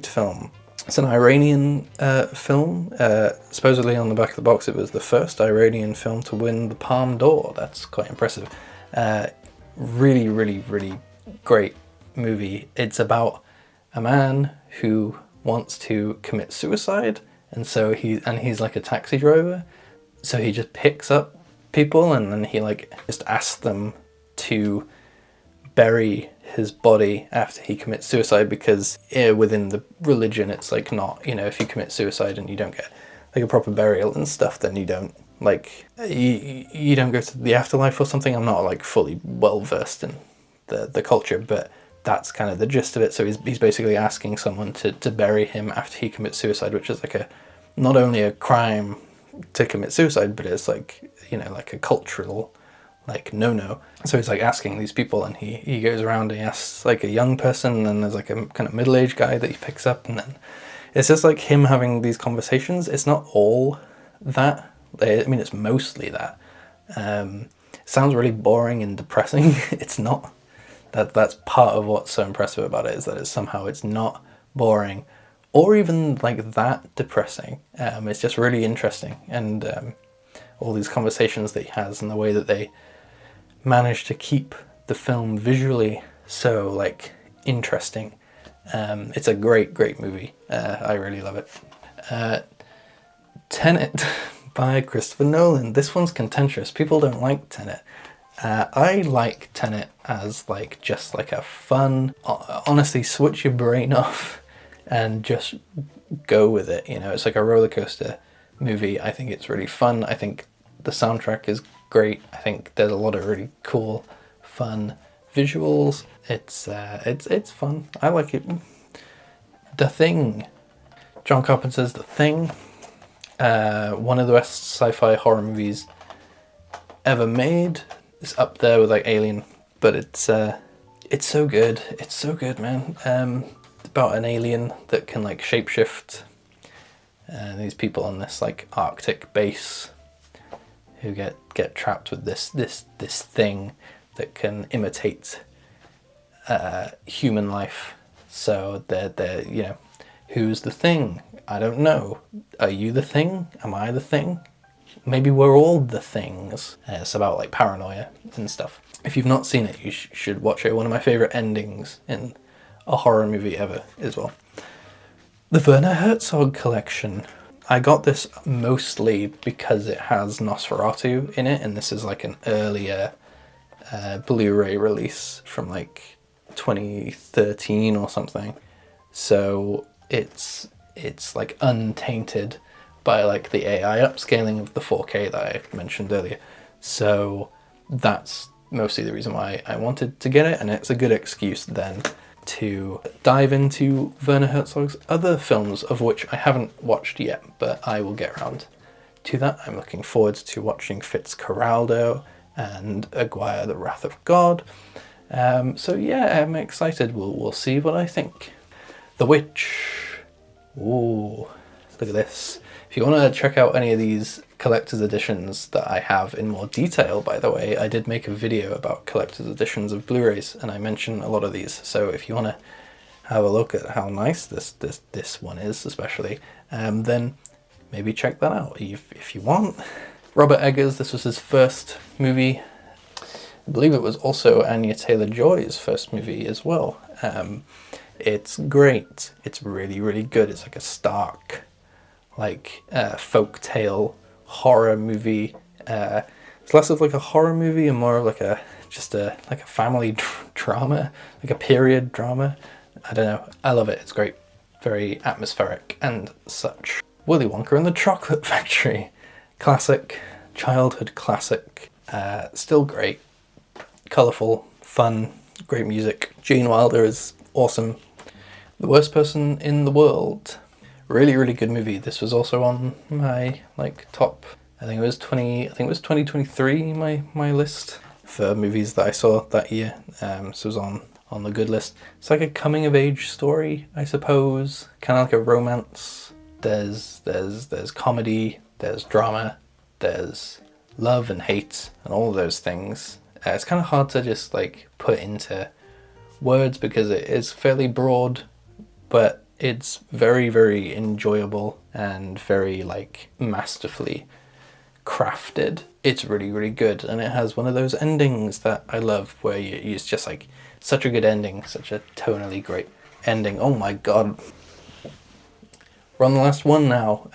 film. It's an Iranian film. Supposedly on the back of the box it was the first Iranian film to win the Palme d'Or. That's quite impressive. Really, really, really great movie. It's about a man who wants to commit suicide, and so he's like a taxi driver, so he just picks up people and then he like just asks them to bury his body after he commits suicide, because within the religion it's like not, you know, if you commit suicide and you don't get like a proper burial and stuff, then you don't like you don't go to the afterlife or something. I'm not like fully well versed in the culture, but that's kind of the gist of it. So he's basically asking someone to bury him after he commits suicide, which is like not only a crime to commit suicide, but it's like, you know, like a cultural like no. So he's like asking these people, and he goes around and he asks like a young person, and then there's like a kind of middle-aged guy that he picks up, and then it's just like him having these conversations. It's not all that. I mean, it's mostly that. It sounds really boring and depressing. It's not. That's part of what's so impressive about it, is that it's not boring or even like that depressing. It's just really interesting, and all these conversations that he has and the way that they manage to keep the film visually so like interesting. It's a great movie. I really love it. Tenet by Christopher Nolan. This one's contentious. People don't like Tenet. I like Tenet as like just like a fun, honestly, switch your brain off and just go with it. You know, it's like a roller coaster movie. I think it's really fun. I think the soundtrack is great. I think there's a lot of really cool, fun visuals. It's fun. I like it. The Thing. John Carpenter's The Thing. One of the best sci-fi horror movies ever made. It's up there with like Alien, but it's so good. It's so good, man. It's about an alien that can like shapeshift. These people on this like Arctic base who get trapped with this thing that can imitate human life. So they're you know, who's the thing? I don't know. Are you the thing? Am I the thing? Maybe we're all the things. It's about like paranoia and stuff. If you've not seen it, you should watch it. One of my favorite endings in a horror movie ever as well. The Werner Herzog collection. I got this mostly because it has Nosferatu in it, and this is like an earlier Blu-ray release from like 2013 or something. So it's like untainted by like the AI upscaling of the 4K that I mentioned earlier. So that's mostly the reason why I wanted to get it, and it's a good excuse then to dive into Werner Herzog's other films, of which I haven't watched yet, but I will get around to that. I'm looking forward to watching Fitzcarraldo and Aguirre the Wrath of God. So yeah, I'm excited. We'll see what I think. The Witch. Ooh, look at this. If you want to check out any of these collector's editions that I have in more detail, by the way, I did make a video about collector's editions of Blu-rays, and I mention a lot of these. So if you want to have a look at how nice this one is, especially, then maybe check that out if you want. Robert Eggers, this was his first movie. I believe it was also Anya Taylor-Joy's first movie as well. It's great. It's really, really good. It's like a stark, like folk tale horror movie. It's less of like a horror movie and more of like a family drama, like a period drama. I don't know. I love it. It's great. Very atmospheric and such. Willy Wonka and the Chocolate Factory. Classic. Childhood classic. Still great. Colourful. Fun. Great music. Gene Wilder is awesome. The Worst Person in the World. Really, really good movie. This was also on my top. I think it was 2023. My list for movies that I saw that year. So it was on the good list. It's like a coming of age story, I suppose. Kind of like a romance. There's comedy. There's drama. There's love and hate and all of those things. It's kind of hard to just put into words because it is fairly broad, but it's very, very enjoyable and very masterfully crafted. It's really, really good, and it has one of those endings that I love where it's just such a good ending, such a tonally great ending. Oh my god. We're on the last one now.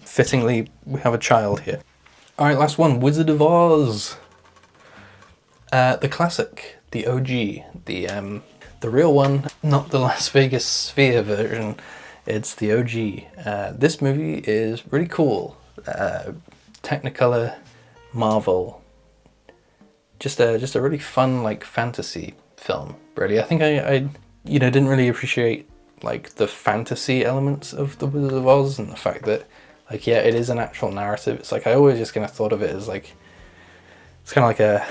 Fittingly, we have a child here. Alright, last one. Wizard of Oz. The classic, the OG, the real one, not the Las Vegas Sphere version. It's the OG. This movie is really cool. Technicolor, Marvel. Just a really fun fantasy film. Really, I think I didn't really appreciate the fantasy elements of the Wizard of Oz and the fact that yeah, it is an actual narrative. It's I always just kind of thought of it as it's kind of like a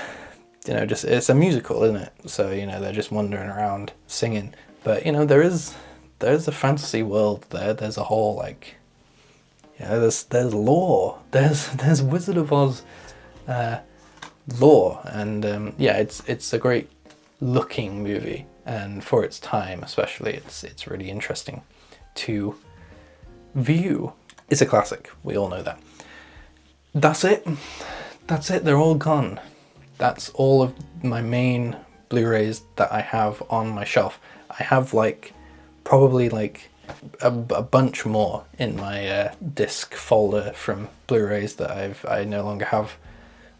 it's a musical, isn't it? So they're just wandering around singing, but there's a fantasy world there. There's a whole there's lore. There's Wizard of Oz lore, and yeah, it's a great looking movie, and for its time especially, it's really interesting to view. It's a classic. We all know that. That's it. They're all gone. That's all of my main Blu-rays that I have on my shelf. I have probably a bunch more in my disc folder from Blu-rays that I no longer have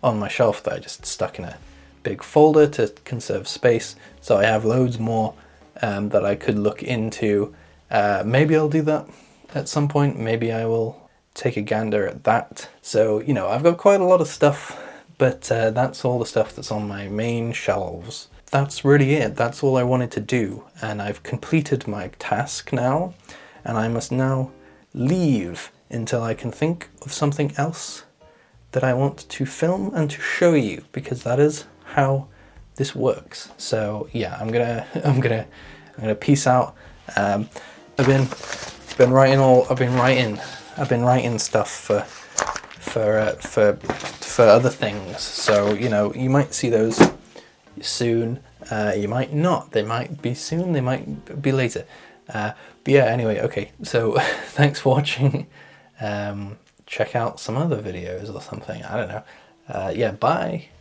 on my shelf, that I just stuck in a big folder to conserve space. So I have loads more that I could look into. Maybe I'll do that at some point. Maybe I will take a gander at that. So I've got quite a lot of stuff, but that's all the stuff that's on my main shelves. That's really it. That's all I wanted to do, and I've completed my task now, and I must now leave until I can think of something else that I want to film and to show you, because that is how this works. So yeah, I'm gonna peace out. I've been writing stuff for other things, so you might see those soon. You might not. They might be soon, they might be later. But yeah, anyway, okay, so thanks for watching. Check out some other videos or something, I don't know. Yeah, bye.